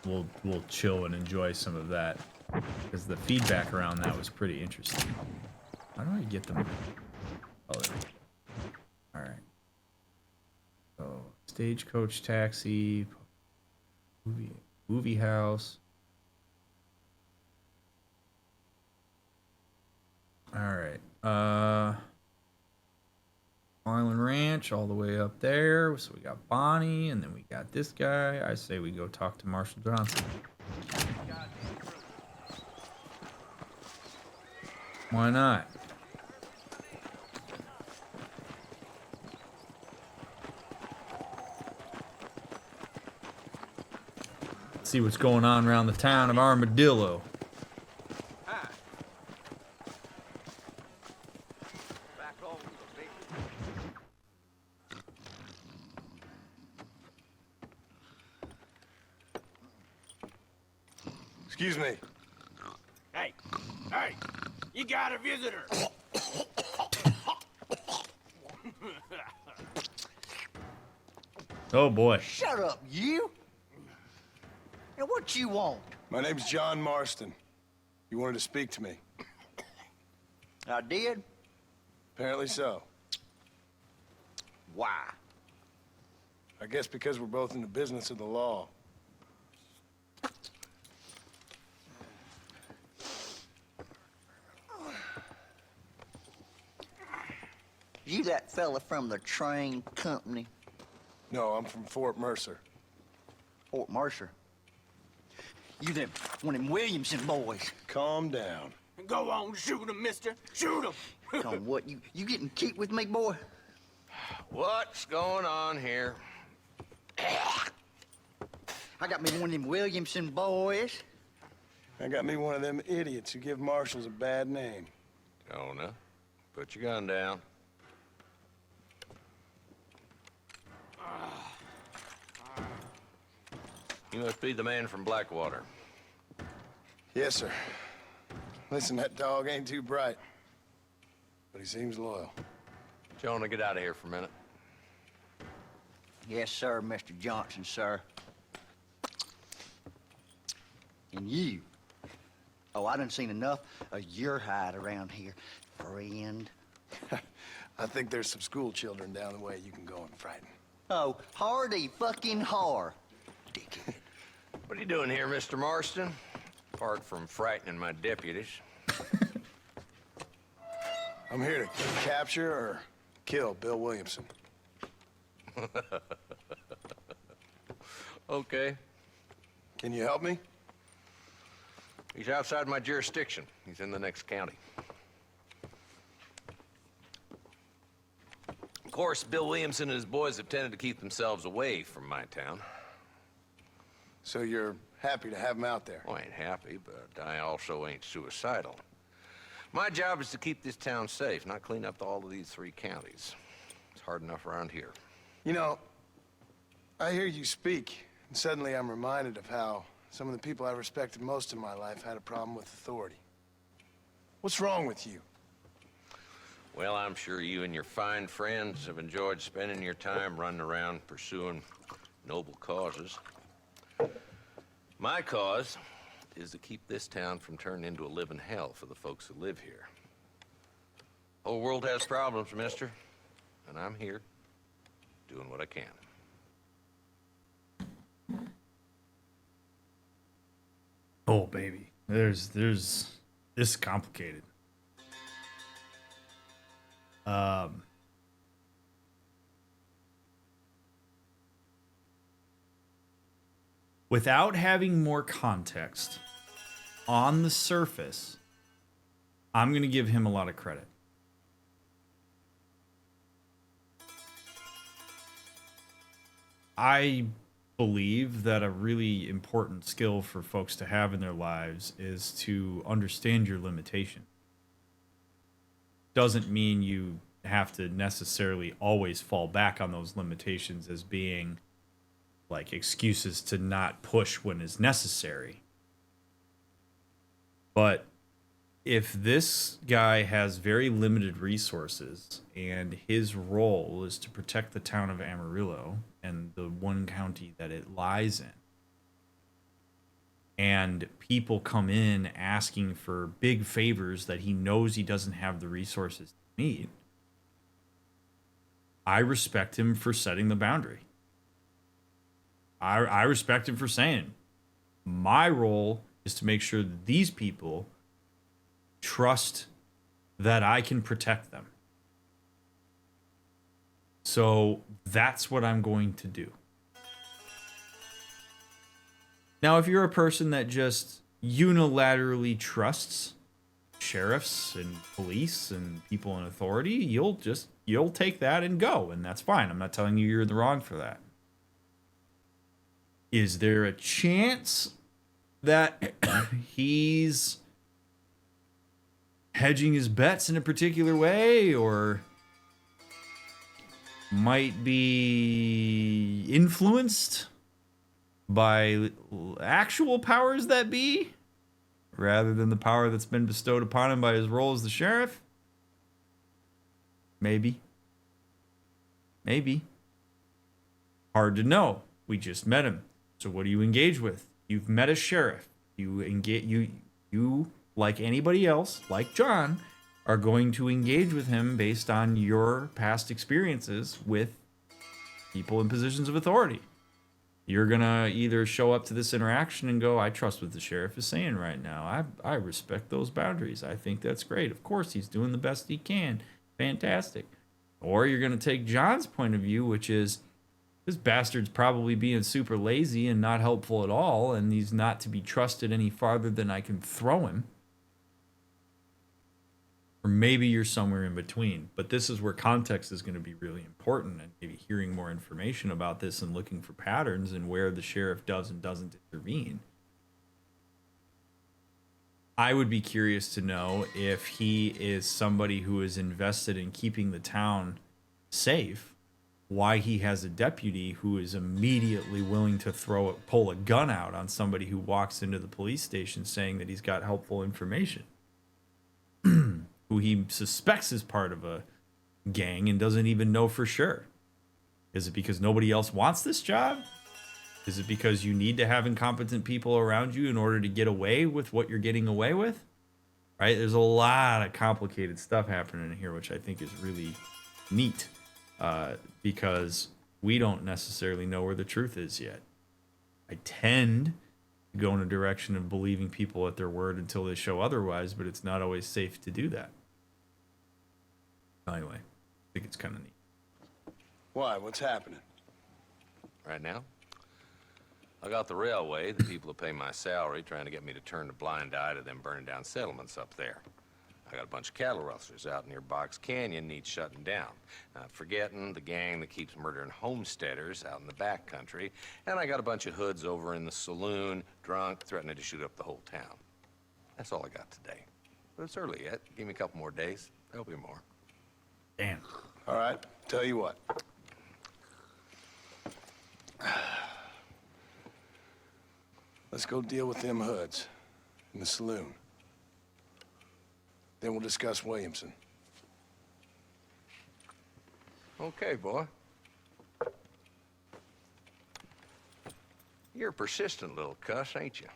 we'll chill and enjoy some of that, because the feedback around that was pretty interesting. How do I get them? Oh, there we go. All right. So stagecoach, taxi, movie house. All right. Island Ranch all the way up there. So we got Bonnie, and then we got this guy. I say we go talk to Marshall Johnson. Why not? See what's going on around the town of Armadillo. Hi. Back over to the big. Excuse me. Hey, hey, you got a visitor. Oh boy. Shut up, you! And what you want? My name's John Marston. You wanted to speak to me. I did? Apparently so. Why? I guess because we're both in the business of the law. You that fella from the train company? No, I'm from Fort Mercer. Fort Mercer? You them, one of them Williamson boys. Calm down. Go on, shoot him, mister. Shoot him. Come on, what, you getting cute with me, boy? What's going on here? I got me one of them Williamson boys. I got me one of them idiots who give marshals a bad name. Jonah, put your gun down. You must be the man from Blackwater. Yes, sir. Listen, that dog ain't too bright, but he seems loyal. Jonah, get out of here for a minute. Yes, sir, Mr. Johnson, sir. And you. Oh, I done seen enough of your hide around here, friend. I think there's some school children down the way you can go and frighten. Oh, hardy fucking har. Dickhead. What are you doing here, Mr. Marston? Apart from frightening my deputies. I'm here to capture or kill Bill Williamson. Okay. Can you help me? He's outside my jurisdiction. He's in the next county. Of course, Bill Williamson and his boys have tended to keep themselves away from my town. So you're happy to have him out there? Well, I ain't happy, but I also ain't suicidal. My job is to keep this town safe, not clean up all of these 3 counties. It's hard enough around here. You know, I hear you speak, and suddenly I'm reminded of how some of the people I respected most in my life had a problem with authority. What's wrong with you? Well, I'm sure you and your fine friends have enjoyed spending your time running around pursuing noble causes. My cause is to keep this town from turning into a living hell for the folks who live here. Whole world has problems, mister, and I'm here doing what I can. Oh, baby. This is complicated. Without having more context, on the surface, I'm going to give him a lot of credit. I believe that a really important skill for folks to have in their lives is to understand your limitation. Doesn't mean you have to necessarily always fall back on those limitations as being like excuses to not push when is necessary. But if this guy has very limited resources and his role is to protect the town of Amarillo and the one county that it lies in, and people come in asking for big favors that he knows he doesn't have the resources to meet, I respect him for setting the boundary. I respect him for saying, my role is to make sure that these people trust that I can protect them. So that's what I'm going to do. Now, if you're a person that just unilaterally trusts sheriffs and police and people in authority, you'll take that and go, and that's fine. I'm not telling you you're in the wrong for that. Is there a chance that he's hedging his bets in a particular way, or might be influenced by actual powers that be rather than the power that's been bestowed upon him by his role as the sheriff? Maybe. Hard to know. We just met him. So what do you engage with? You've met a sheriff. You engage you like anybody else, like John, are going to engage with him based on your past experiences with people in positions of authority. You're going to either show up to this interaction and go, I trust what the sheriff is saying right now. I respect those boundaries. I think that's great. Of course, he's doing the best he can. Fantastic. Or you're going to take John's point of view, which is this bastard's probably being super lazy and not helpful at all, and he's not to be trusted any farther than I can throw him. Or maybe you're somewhere in between. But this is where context is going to be really important, and maybe hearing more information about this and looking for patterns and where the sheriff does and doesn't intervene. I would be curious to know if he is somebody who is invested in keeping the town safe, why he has a deputy who is immediately willing to pull a gun out on somebody who walks into the police station saying that he's got helpful information, who he suspects is part of a gang and doesn't even know for sure. Is it because nobody else wants this job? Is it because you need to have incompetent people around you in order to get away with what you're getting away with? Right? There's a lot of complicated stuff happening here, which I think is really neat, because we don't necessarily know where the truth is yet. I tend to go in a direction of believing people at their word until they show otherwise, but it's not always safe to do that. Anyway, I think it's kind of neat. Why? What's happening? Right now, I got the railway, the people who pay my salary, trying to get me to turn a blind eye to them burning down settlements up there. I got a bunch of cattle rustlers out near Box Canyon needs shutting down. Not forgetting the gang that keeps murdering homesteaders out in the back country. And I got a bunch of hoods over in the saloon, drunk, threatening to shoot up the whole town. That's all I got today. But it's early yet. Give me a couple more days. There'll be more. Damn. All right, tell you what. Let's go deal with them hoods in the saloon. Then we'll discuss Williamson. Okay, boy. You're a persistent little cuss, ain't you?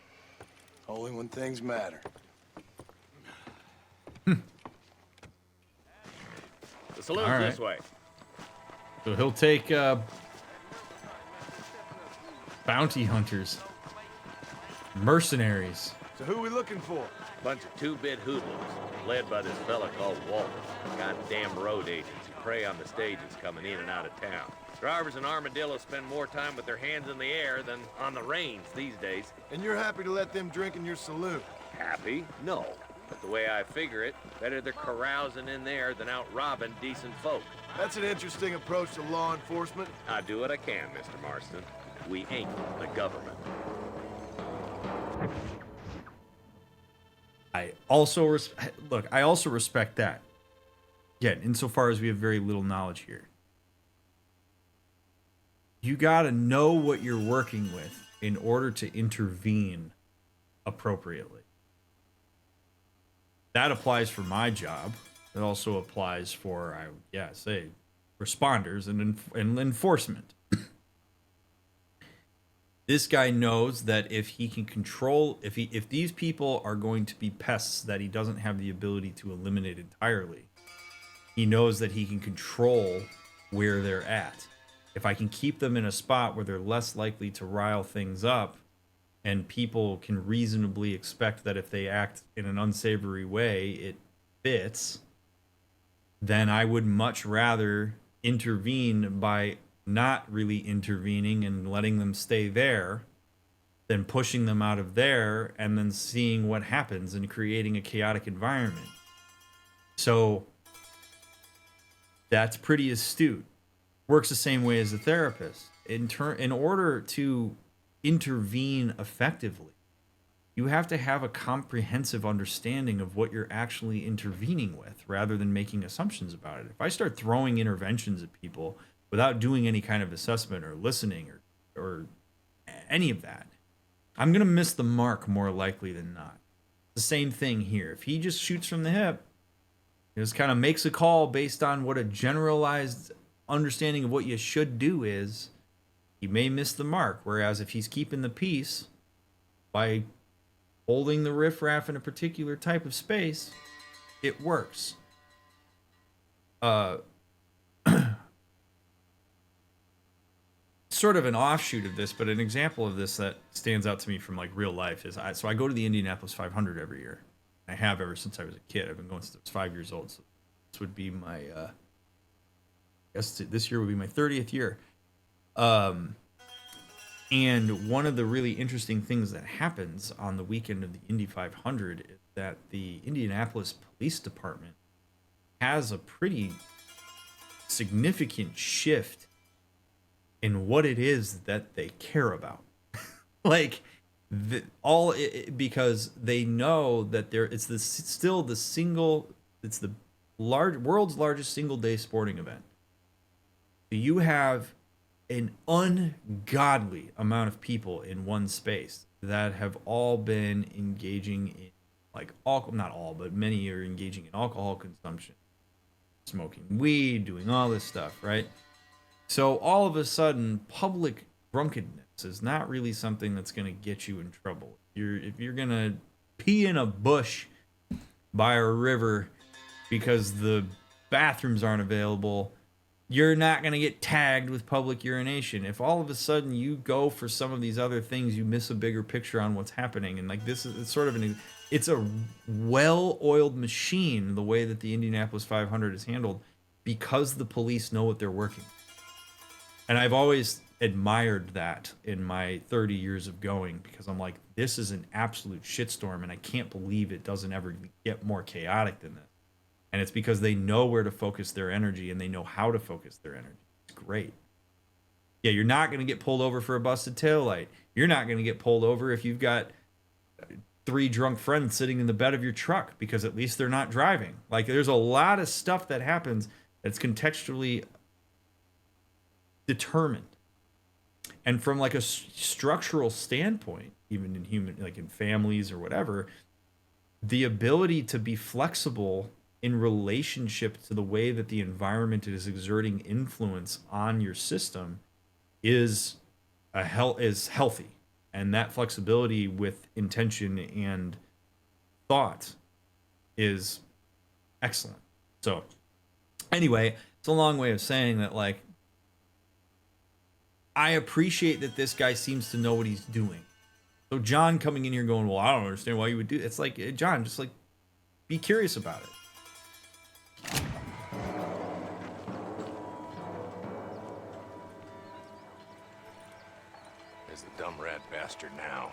Only when things matter. The saloon's All right. this way. So he'll take bounty hunters, mercenaries. So who are we looking for? Bunch of two-bit hoodlums, led by this fella called Walter. Goddamn road agents who prey on the stages coming in and out of town. Drivers in Armadillo spend more time with their hands in the air than on the reins these days. And you're happy to let them drink in your saloon? Happy? No. But the way I figure it, better they're carousing in there than out robbing decent folk. That's an interesting approach to law enforcement. I do what I can, Mr. Marston. We ain't the government. I also respect that. Again, insofar as we have very little knowledge here. You got to know what you're working with in order to intervene appropriately. That applies for my job. It also applies for, responders and enforcement. This guy knows that if he can control, if these people are going to be pests that he doesn't have the ability to eliminate entirely, he knows that he can control where they're at. If I can keep them in a spot where they're less likely to rile things up, and people can reasonably expect that if they act in an unsavory way, it fits, then I would much rather intervene by not really intervening and letting them stay there than pushing them out of there and then seeing what happens and creating a chaotic environment. So that's pretty astute. Works the same way as a therapist. In order to intervene effectively, you have to have a comprehensive understanding of what you're actually intervening with rather than making assumptions about it. If I start throwing interventions at people without doing any kind of assessment or listening or any of that, I'm going to miss the mark more likely than not. The same thing here. If he just shoots from the hip, he just kind of makes a call based on what a generalized understanding of what you should do is, he may miss the mark. Whereas if he's keeping the peace by holding the riffraff in a particular type of space, it works. Sort of an offshoot of this, but an example of this that stands out to me from like real life is I go to the Indianapolis 500 every year. I have ever since I was a kid. I've been going since I was 5 years old. So this would be my guess this year would be my 30th year. And one of the really interesting things that happens on the weekend of the Indy 500 is that the Indianapolis Police Department has a pretty significant shift in what it is that they care about. Like, because they know that it's the world's largest single day sporting event. You have an ungodly amount of people in one space that have all been engaging in, like, not all, but many are engaging in alcohol consumption, smoking weed, doing all this stuff, right? So all of a sudden, public drunkenness is not really something that's going to get you in trouble. If you're going to pee in a bush by a river because the bathrooms aren't available, you're not going to get tagged with public urination. If all of a sudden you go for some of these other things, you miss a bigger picture on what's happening. And like, it's sort of it's a well-oiled machine, the way that the Indianapolis 500 is handled, because the police know what they're working. And I've always admired that in my 30 years of going, because I'm like, this is an absolute shitstorm, and I can't believe it doesn't ever get more chaotic than this. And it's because they know where to focus their energy, and they know how to focus their energy. It's great. Yeah, you're not going to get pulled over for a busted taillight. You're not going to get pulled over if you've got 3 drunk friends sitting in the bed of your truck, because at least they're not driving. Like, there's a lot of stuff that happens that's contextually determined. And from like a structural standpoint, even in human, like in families or whatever, the ability to be flexible in relationship to the way that the environment is exerting influence on your system is healthy. And that flexibility with intention and thought is excellent. So anyway, it's a long way of saying that, like, I appreciate that this guy seems to know what he's doing. So John coming in here going, well, I don't understand why you would do it. It's like, John, just like, be curious about it. There's the dumb rat bastard now.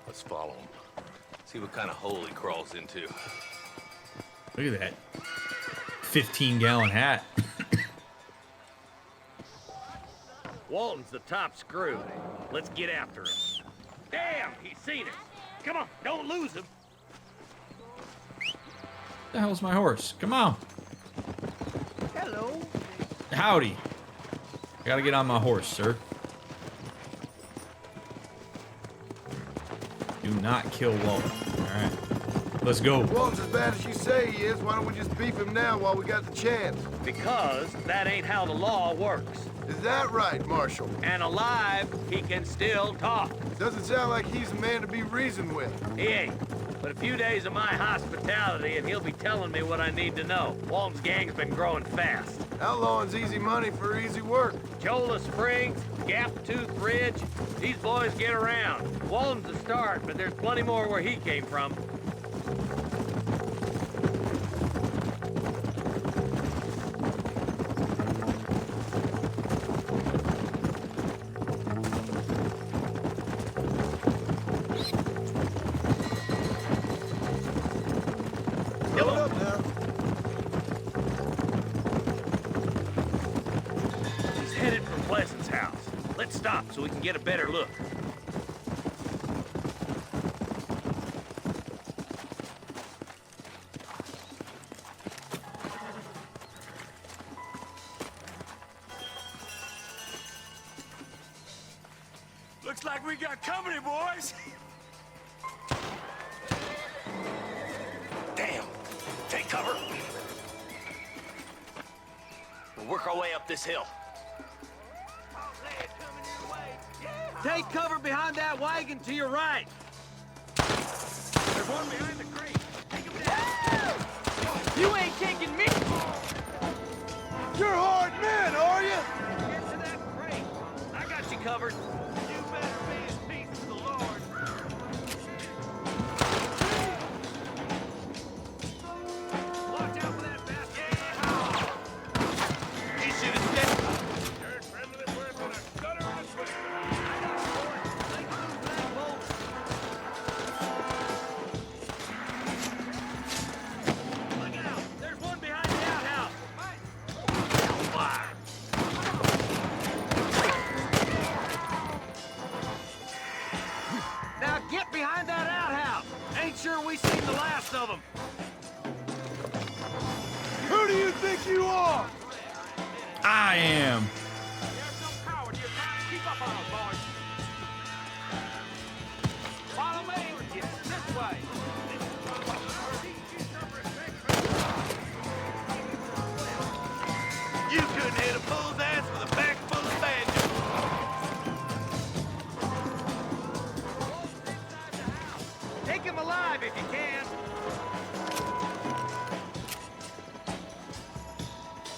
Let's follow him. See what kind of hole he crawls into. Look at that 15-gallon hat. Walton's the top screw. Let's get after him. Damn, he's seen us. Come on, don't lose him. The hell's my horse? Come on. Hello. Howdy. I gotta get on my horse, sir. Do not kill Walton. Alright. Let's go. Walton's as bad as you say he is. Why don't we just beef him now while we got the chance? Because that ain't how the law works. Is that right, Marshal? And alive, he can still talk. Doesn't sound like he's a man to be reasoned with. He ain't. But a few days of my hospitality and he'll be telling me what I need to know. Walton's gang's been growing fast. Outlawing's easy money for easy work. Cholla Springs, Gap Tooth Ridge, these boys get around. Walton's the start, but there's plenty more where he came from. So we can get a better look. Looks like we got company, boys. Damn. Take cover. We'll work our way up this hill. Take cover behind that wagon to your right. There's one behind the crate. Take him down. You ain't taking me. You're hard men, are you? Get to that crate. I got you covered. You better be at peace with the Lord. Watch out for that bastard. behind that outhouse. Ain't sure we seen the last of them. Who do you think you are? I am. There's no coward here trying to keep up on us, boys. Follow me. This way. You couldn't hit a bull's ass with a bag full of badges. Take him alive if you can.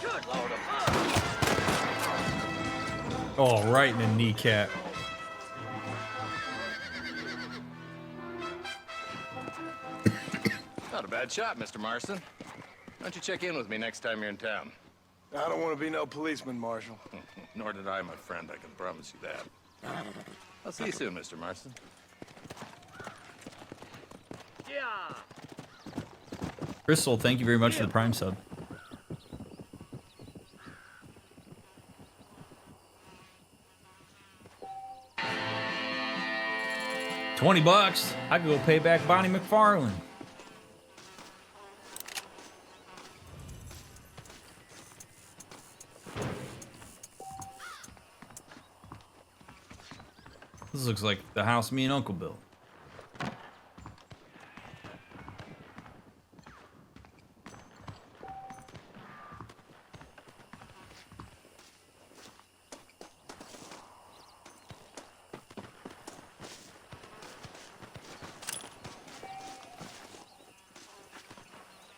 Good Lord above. Oh, right in the kneecap. Not a bad shot, Mr. Marston. Why don't you check in with me next time you're in town? I don't want to be no policeman, Marshal. Nor did I, my friend. I can promise you that. I'll see you soon, Mr. Marston. Yeah. Crystal, thank you very much for the Prime sub. $20. I could go pay back Bonnie McFarlane. This looks like the house me and Uncle built.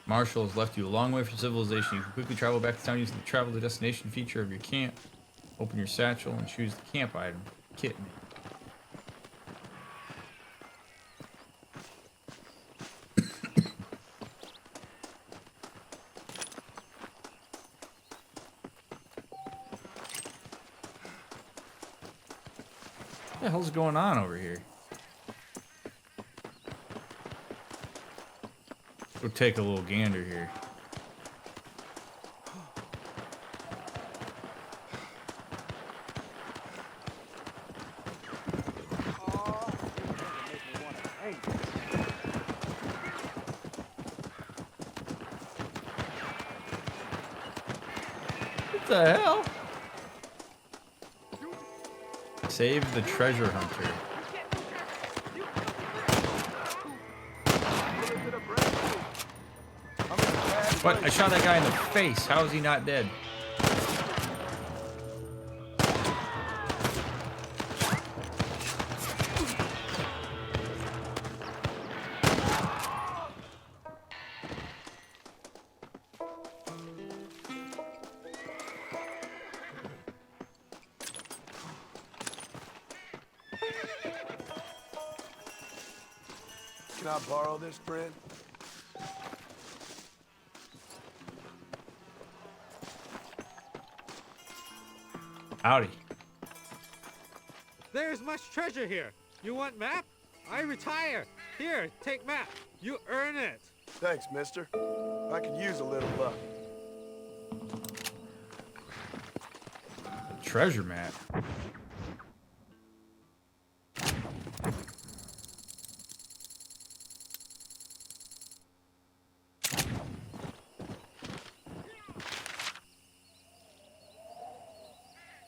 Marshall has left you a long way from civilization. You can quickly travel back to town using the travel to destination feature of your camp. Open your satchel and choose the camp item. Kit. What the hell's going on over here? We'll take a little gander here. What the hell? Save the treasure hunter. What? I shot that guy in the face. How is he not dead? Can I borrow this, friend? Howdy. There's much treasure here. You want map? I retire. Here, take map. You earn it. Thanks, mister. I could use a little luck. Treasure map.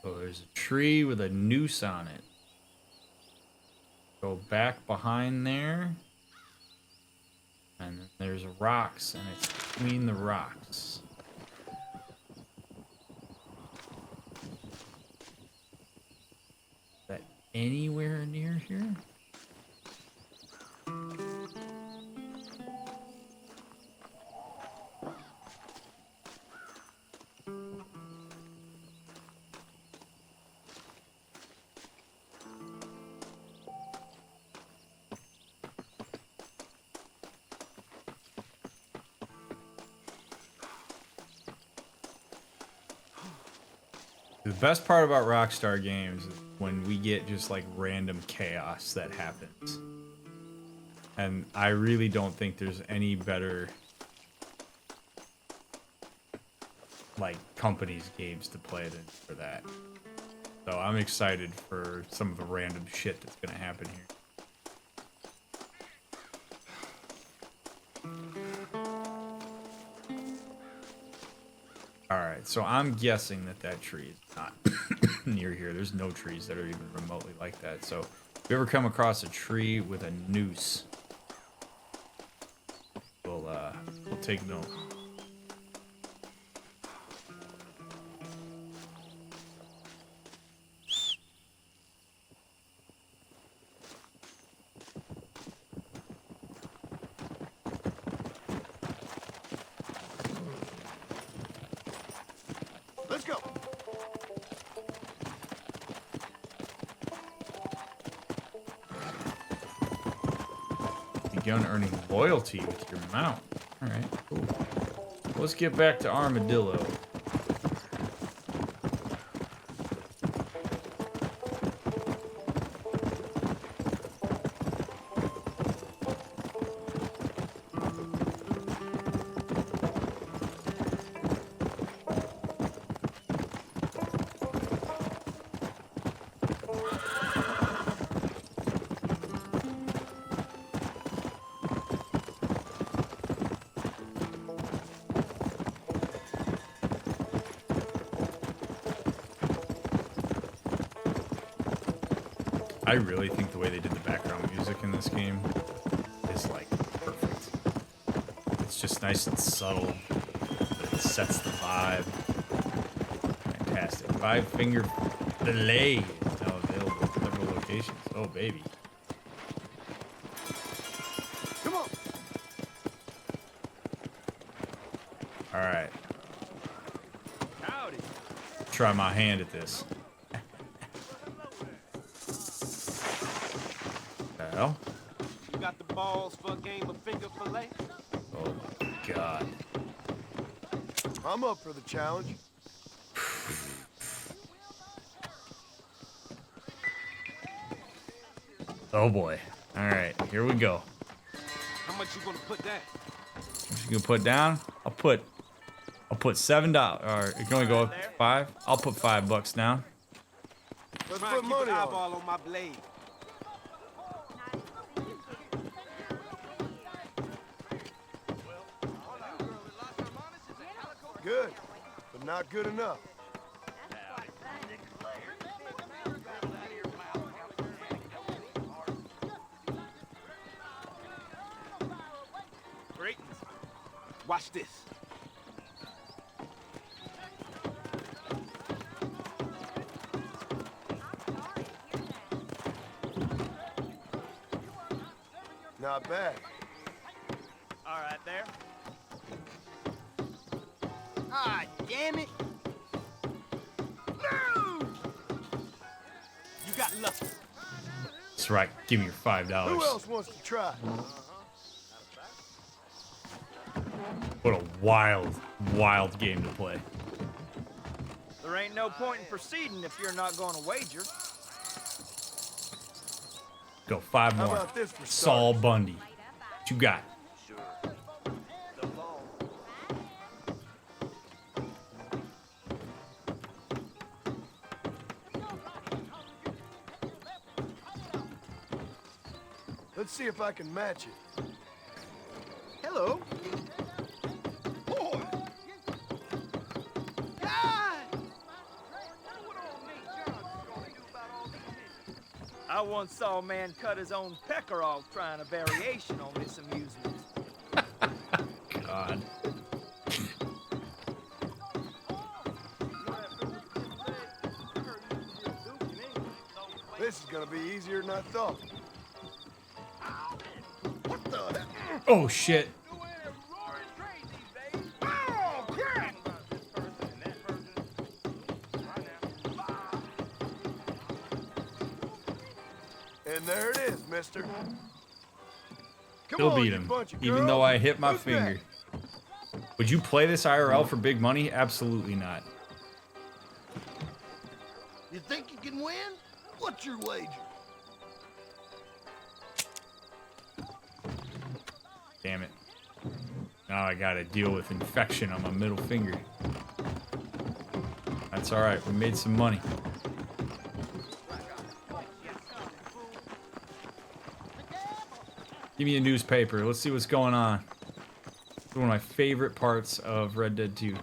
Oh, there's a tree with a noose on it. Go back behind there. And then there's rocks, and it's between the rocks. Is that anywhere near here? The best part about Rockstar games is when we get just like random chaos that happens. And I really don't think there's any better like companies games to play than for that. So I'm excited for some of the random shit that's gonna happen here. Alright, so I'm guessing that tree is not near here. There's no trees that are even remotely like that. So if you ever come across a tree with a noose, we'll take note. Let's go. Begun earning loyalty with your mount. Alright, cool. Let's get back to Armadillo. I really think the way they did the background music in this game is like perfect. It's just nice and subtle, but it sets the vibe. Fantastic. 5-finger fillet is now available at several locations. Oh baby. Come on. Alright. Howdy. Try my hand at this. Well. You got the balls for a game of finger fillet? Oh my god. I'm up for the challenge. Oh boy. Alright, here we go. How much you gonna put down? What you gonna put down? I'll put $7. Or you can only go up to 5. I'll put $5 down. Let's Try put and keep money an on eyeball on my blade. Good, but not good enough. Great. Watch this. Not bad. All right, there. Ah, damn it! No! You got lucky. That's right. Give me your $5. Who else wants to try? What a wild, wild game to play. There ain't no point in proceeding if you're not going to wager. Go 5 How more. about this for Saul Bundy. What you got? Let's see if I can match it. Hello. I once saw a man cut his own pecker off trying a variation on this amusement. God. This is gonna be easier than I thought. What the heck? Oh shit. And there it is, mister. Come Still on, beat you him, bunch of even though girls. I hit my Who's finger. next? Would you play this IRL for big money? Absolutely not. You think you can win? What's your wager? Damn it. Now I gotta deal with infection on my middle finger. That's alright, we made some money. Give me a newspaper, let's see what's going on. One of my favorite parts of Red Dead 2.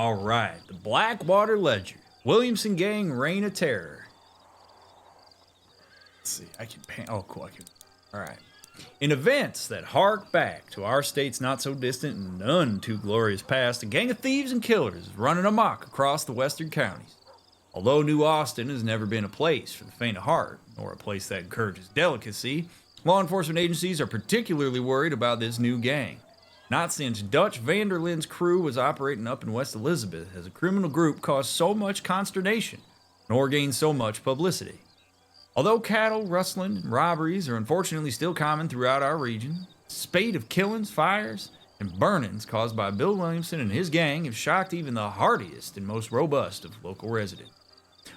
All right, the Blackwater Ledger. Williamson Gang Reign of Terror. Let's see, I can paint. Oh, cool. I can. All right. In events that hark back to our state's not so distant and none too glorious past, a gang of thieves and killers is running amok across the western counties. Although New Austin has never been a place for the faint of heart, or a place that encourages delicacy, law enforcement agencies are particularly worried about this new gang. Not since Dutch Vanderlin's crew was operating up in West Elizabeth has a criminal group caused so much consternation, nor gained so much publicity. Although cattle, rustling, and robberies are unfortunately still common throughout our region, a spate of killings, fires, and burnings caused by Bill Williamson and his gang have shocked even the hardiest and most robust of local residents.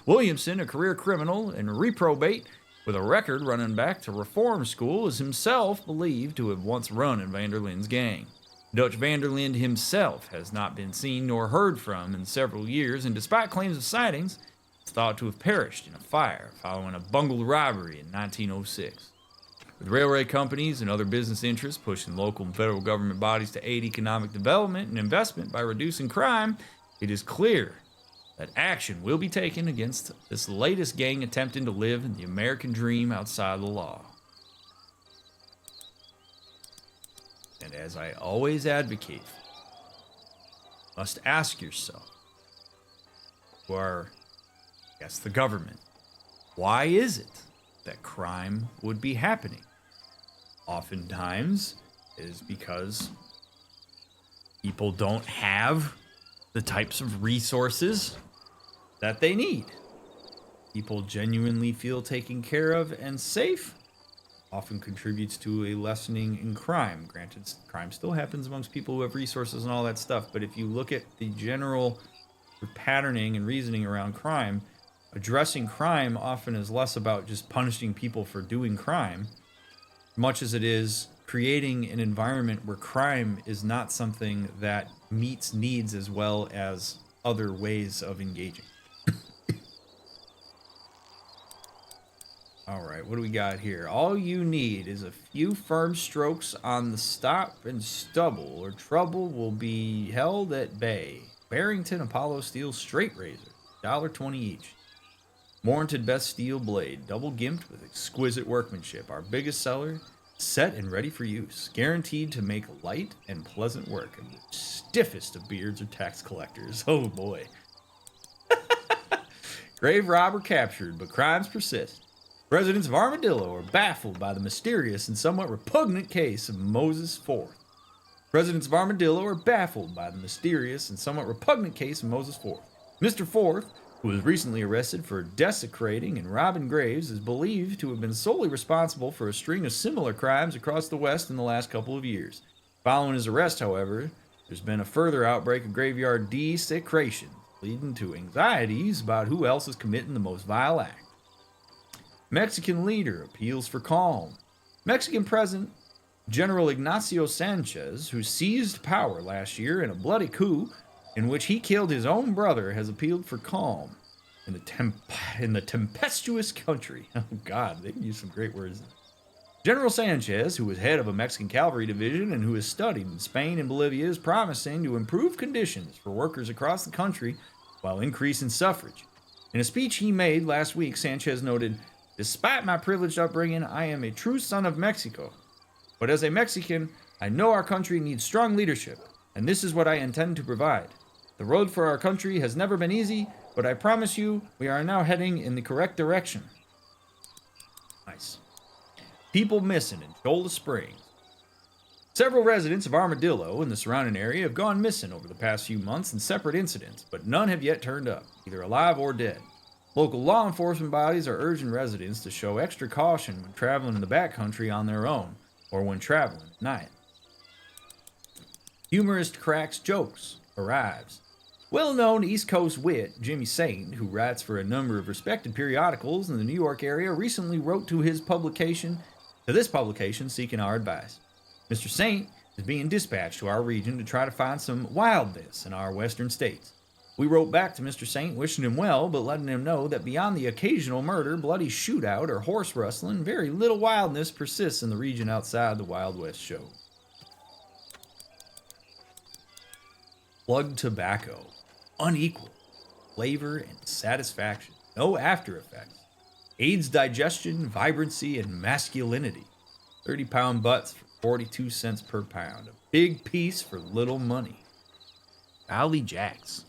Williamson, a career criminal and reprobate with a record running back to reform school, is himself believed to have once run in Vanderlin's gang. Dutch Vanderlind himself has not been seen nor heard from in several years, and despite claims of sightings, is thought to have perished in a fire following a bungled robbery in 1906. With railway companies and other business interests pushing local and federal government bodies to aid economic development and investment by reducing crime, it is clear that action will be taken against this latest gang attempting to live in the American dream outside the law. And as I always advocate, you must ask yourself, who are, I guess, the government, why is it that crime would be happening? Oftentimes, it is because people don't have the types of resources that they need. People genuinely feel taken care of and safe, often contributes to a lessening in crime. Granted, crime still happens amongst people who have resources and all that stuff, but if you look at the general patterning and reasoning around crime, addressing crime often is less about just punishing people for doing crime, much as it is creating an environment where crime is not something that meets needs as well as other ways of engaging. All right, what do we got here? All you need is a few firm strokes on the stop and stubble, or trouble will be held at bay. Barrington Apollo Steel Straight Razor, $1.20 each. Warranted best steel blade, double gimped with exquisite workmanship. Our biggest seller, set and ready for use. Guaranteed to make light and pleasant work of the stiffest of beards or tax collectors. Oh boy. Grave robber captured, but crimes persist. Residents of Armadillo are baffled by the mysterious and somewhat repugnant case of Moses Forth. Residents of Armadillo are baffled by the mysterious and somewhat repugnant case of Moses Forth. Mr. Forth, who was recently arrested for desecrating and robbing graves, is believed to have been solely responsible for a string of similar crimes across the West in the last couple of years. Following his arrest, however, there's been a further outbreak of graveyard desecration, leading to anxieties about who else is committing the most vile act. Mexican leader appeals for calm. Mexican President General Ignacio Sanchez, who seized power last year in a bloody coup in which he killed his own brother, has appealed for calm in the tempestuous country. Oh God, they can use some great words. General Sanchez, who was head of a Mexican cavalry division and who has studied in Spain and Bolivia, is promising to improve conditions for workers across the country while increasing suffrage. In a speech he made last week, Sanchez noted, "Despite my privileged upbringing, I am a true son of Mexico. But as a Mexican, I know our country needs strong leadership, and this is what I intend to provide. The road for our country has never been easy, but I promise you, we are now heading in the correct direction." Nice. People missing in Shoal Springs. Several residents of Armadillo and the surrounding area have gone missing over the past few months in separate incidents, but none have yet turned up, either alive or dead. Local law enforcement bodies are urging residents to show extra caution when traveling in the backcountry on their own, or when traveling at night. Humorist cracks jokes, arrives. Well-known East Coast wit Jimmy Saint, who writes for a number of respected periodicals in the New York area, recently wrote to this publication seeking our advice. Mr. Saint is being dispatched to our region to try to find some wildness in our western states. We wrote back to Mr. Saint wishing him well, but letting him know that beyond the occasional murder, bloody shootout, or horse rustling, very little wildness persists in the region outside the Wild West show. Plug tobacco. unequal flavor and satisfaction. No after effects. Aids digestion, vibrancy, and masculinity. 30-pound butts for 42 cents per pound. A big piece for little money. Valley Jacks.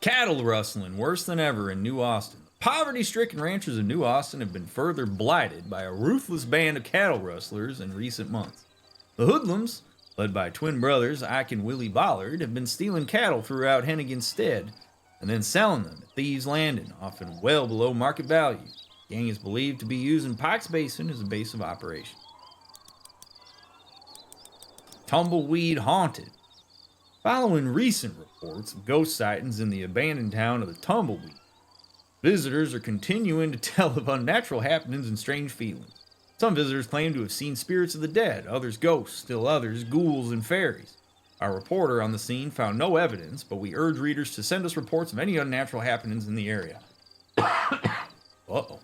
Cattle rustling worse than ever in New Austin. Poverty-stricken ranchers of New Austin have been further blighted by a ruthless band of cattle rustlers in recent months. The hoodlums, led by twin brothers Ike and Willie Bollard, have been stealing cattle throughout Hennigan's stead and then selling them at Thieves' Landing, often well below market value. The gang is believed to be using Pikes Basin as a base of operation. Tumbleweed Haunted. Following recent reports of ghost sightings in the abandoned town of the Tumbleweed, visitors are continuing to tell of unnatural happenings and strange feelings. Some visitors claim to have seen spirits of the dead, others ghosts, still others ghouls and fairies. Our reporter on the scene found no evidence, but we urge readers to send us reports of any unnatural happenings in the area. Uh-oh.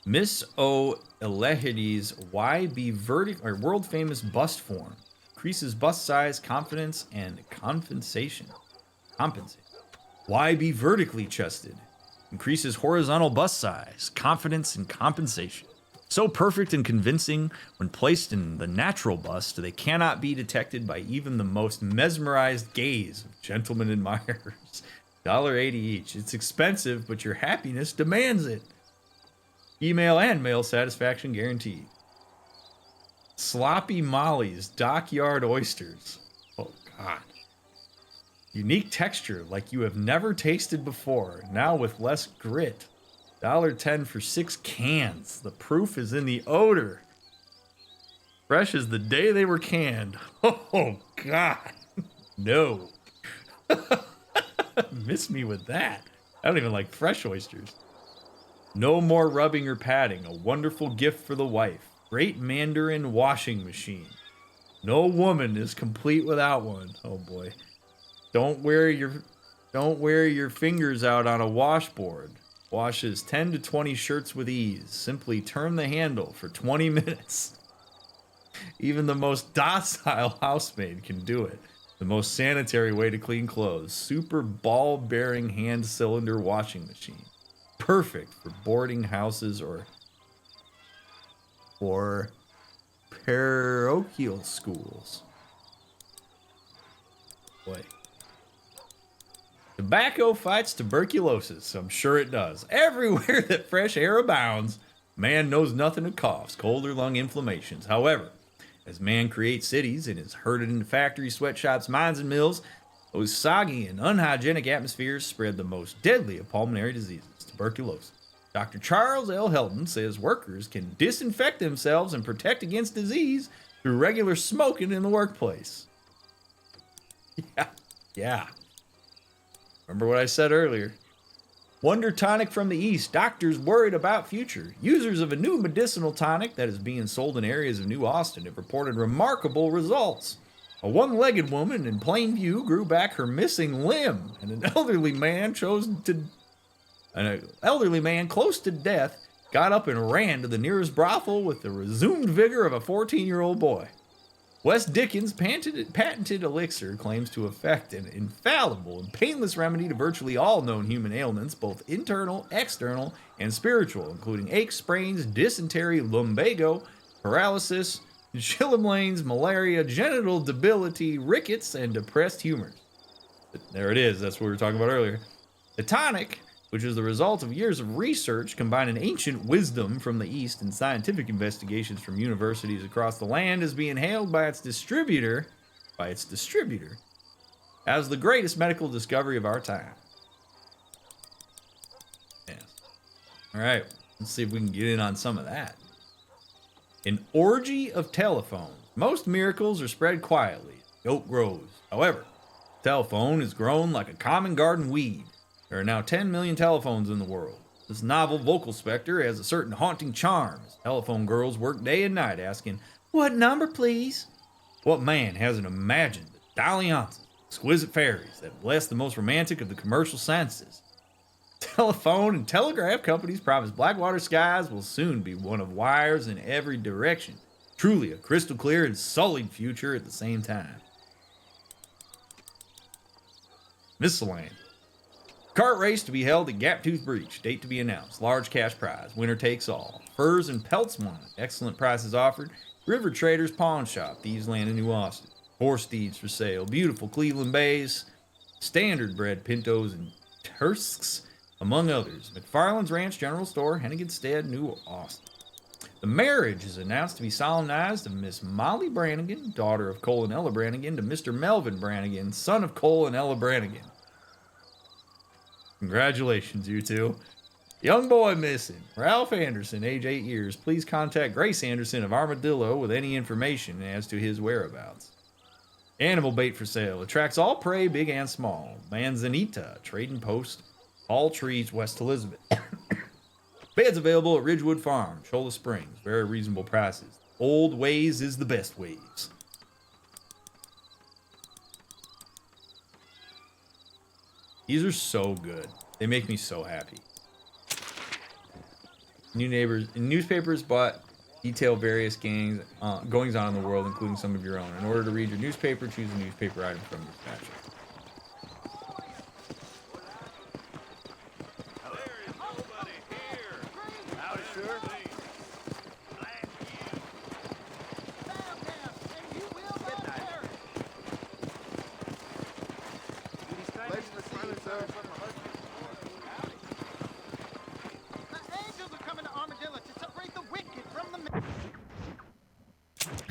Miss O'Elehidy's world famous bust form increases bust size, confidence, and compensation. Why be vertically chested? Increases horizontal bust size, confidence, and compensation. So perfect and convincing, when placed in the natural bust, they cannot be detected by even the most mesmerized gaze of gentlemen admirers. $1.80 each. It's expensive, but your happiness demands it. Email and mail satisfaction guaranteed. Sloppy Molly's Dockyard Oysters. Oh, God. Unique texture like you have never tasted before, now with less grit. $1.10 for 6 cans. The proof is in the odor. Fresh as the day they were canned. Oh, God. No. Miss me with that. I don't even like fresh oysters. No more rubbing or patting. A wonderful gift for the wife. Great Mandarin washing machine. No woman is complete without one. Oh, boy. Don't wear your fingers out on a washboard. Washes 10 to 20 shirts with ease. Simply turn the handle for 20 minutes. Even the most docile housemaid can do it. The most sanitary way to clean clothes. Super ball-bearing hand cylinder washing machine. Perfect for boarding houses or parochial schools. Boy. Tobacco fights tuberculosis. I'm sure it does. Everywhere that fresh air abounds, man knows nothing of coughs, cold or lung inflammations. However, as man creates cities and is herded into factories, sweatshops, mines, and mills, those soggy and unhygienic atmospheres spread the most deadly of pulmonary diseases, tuberculosis. Dr. Charles L. Heldon says workers can disinfect themselves and protect against disease through regular smoking in the workplace. Yeah. Remember what I said earlier. Wonder tonic from the East. Doctors worried about future. Users of a new medicinal tonic that is being sold in areas of New Austin have reported remarkable results. A one-legged woman in plain view grew back her missing limb, and an elderly man close to death got up and ran to the nearest brothel with the resumed vigor of a 14-year-old boy. Wes Dickens' patented elixir claims to effect an infallible and painless remedy to virtually all known human ailments, both internal, external, and spiritual, including aches, sprains, dysentery, lumbago, paralysis, chilblains, malaria, genital debility, rickets, and depressed humors. There it is. That's what we were talking about earlier. The tonic, which is the result of years of research combining ancient wisdom from the East and scientific investigations from universities across the land, is being hailed by its distributor as the greatest medical discovery of our time. Yes. All right, let's see if we can get in on some of that. An orgy of telephones. Most miracles are spread quietly. Goat grows. However, telephone is grown like a common garden weed. There are now 10 million telephones in the world. This novel vocal specter has a certain haunting charm. As telephone girls work day and night asking, "What number, please?" What man hasn't imagined the dalliances, exquisite fairies that bless the most romantic of the commercial senses? Telephone and telegraph companies promise Blackwater skies will soon be one of wires in every direction. Truly a crystal clear and sullied future at the same time. Miscellany. Cart race to be held at Gaptooth Breach. Date to be announced. Large cash prize. Winner takes all. Furs and pelts wanted. Excellent prices offered. River Traders Pawn Shop. Thieves Land in New Austin. Horse thieves for sale. Beautiful Cleveland Bays. Standard bred pintos and Tursks, among others. McFarland's Ranch General Store, Henniganstead, New Austin. The marriage is announced to be solemnized of Miss Molly Brannigan, daughter of Cole and Ella Brannigan, to Mr. Melvin Brannigan, son of Cole and Ella Brannigan. Congratulations, you two. Young boy missing. Ralph Anderson, age 8 years. Please contact Grace Anderson of Armadillo with any information as to his whereabouts. Animal bait for sale. Attracts all prey, big and small. Manzanita, trading post, All Trees, West Elizabeth. Beds available at Ridgewood Farm, Cholla Springs. Very reasonable prices. Old ways is the best ways. These are so good. They make me so happy. New neighbors, newspapers bought detail various goings on in the world, including some of your own. In order to read your newspaper, choose a newspaper item from the dispatcher.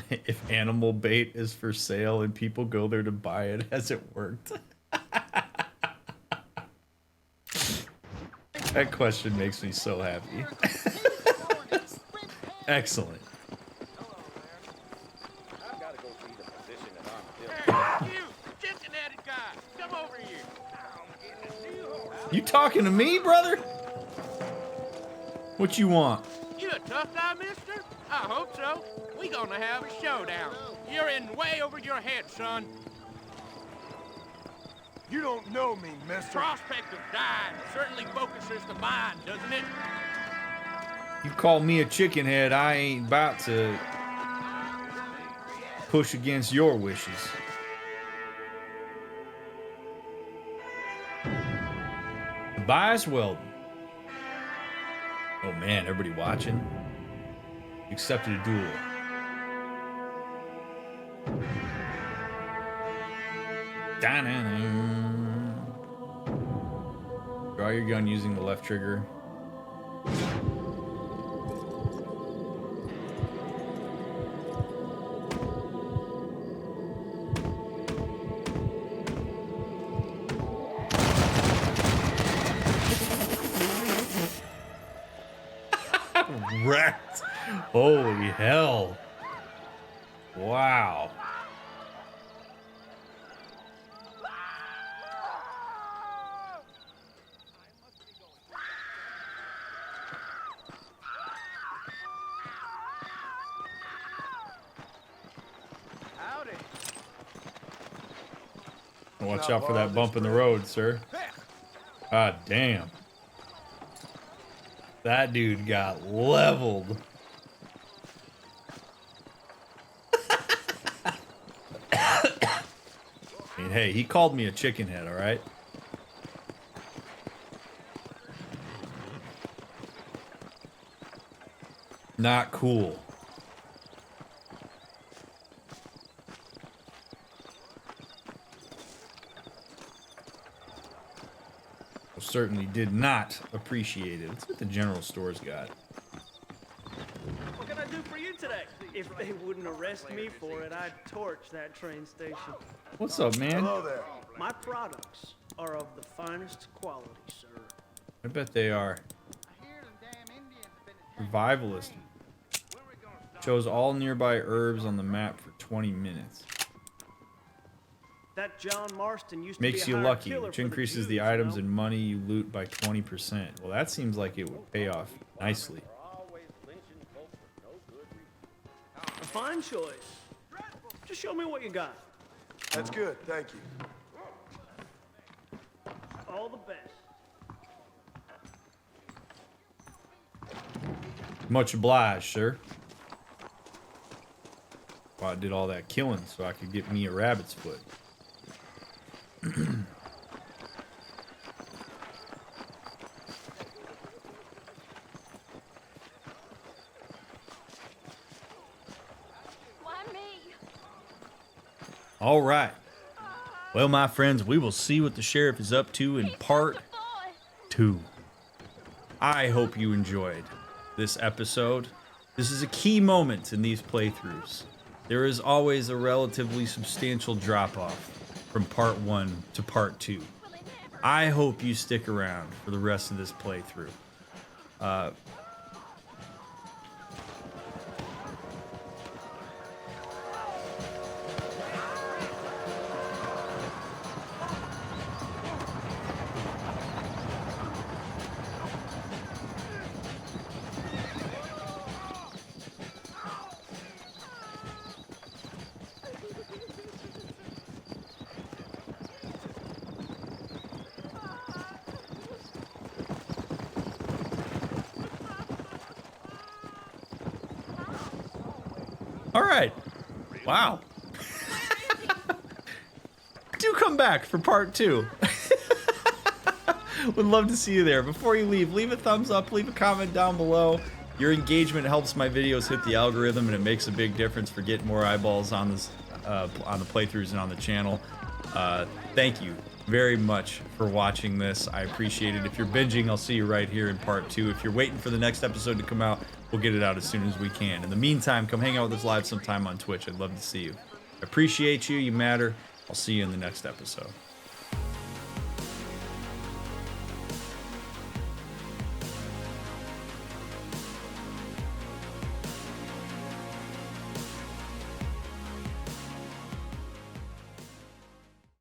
If animal bait is for sale and people go there to buy it, has it worked? That question makes me so happy. Excellent. You talking to me, brother? What you want? You a tough guy, mister? I hope so. We gonna have a showdown. You're in way over your head, son. You don't know me, mister. Prospect of dying certainly focuses the mind, doesn't it? You call me a chicken head, I ain't about to push against your wishes. Tobias Weldon. Oh man, everybody watching? You accepted a duel. Draw your gun using the left trigger. Wrecked. Holy hell. Wow. Howdy. Watch out for that bump in the road, sir. God damn. That dude got leveled. I mean, hey, he called me a chicken head, all right? Not cool. Certainly did not appreciate it. Let's what the general store's got. What can I do for you today? If they wouldn't arrest me for it, I'd torch that train station. What's up, man? Hello there. My products are of the finest quality, sir. I bet they are. Revivalist. Shows all nearby herbs on the map for 20 minutes. That John Marston used Makes to be you a lucky, killer which for the increases Jews, the you items know? and money you loot by 20%. Well, that seems like it would pay off nicely. A fine choice. Just show me what you got. That's good, thank you. All the best. Much obliged, sir. while I did all that killing so I could get me a rabbit's foot. Why me? All right. Well, my friends, we will see what the sheriff is up to in part 2. I hope you enjoyed this episode. This is a key moment in these playthroughs. There is always a relatively substantial drop-off from part 1 to part 2. I hope you stick around for the rest of this playthrough. All right. Wow. Do come back for part 2. Would love to see you there. Before you leave a thumbs up, leave a comment down below. Your engagement helps my videos hit the algorithm, and it makes a big difference for getting more eyeballs on this, on the playthroughs and on the channel. Thank you very much for watching this. I appreciate it. If you're binging, I'll see you right here in part 2. If you're waiting for the next episode to come out, we'll get it out as soon as we can. In the meantime, come hang out with us live sometime on Twitch. I'd love to see you. I appreciate you. You matter. I'll see you in the next episode.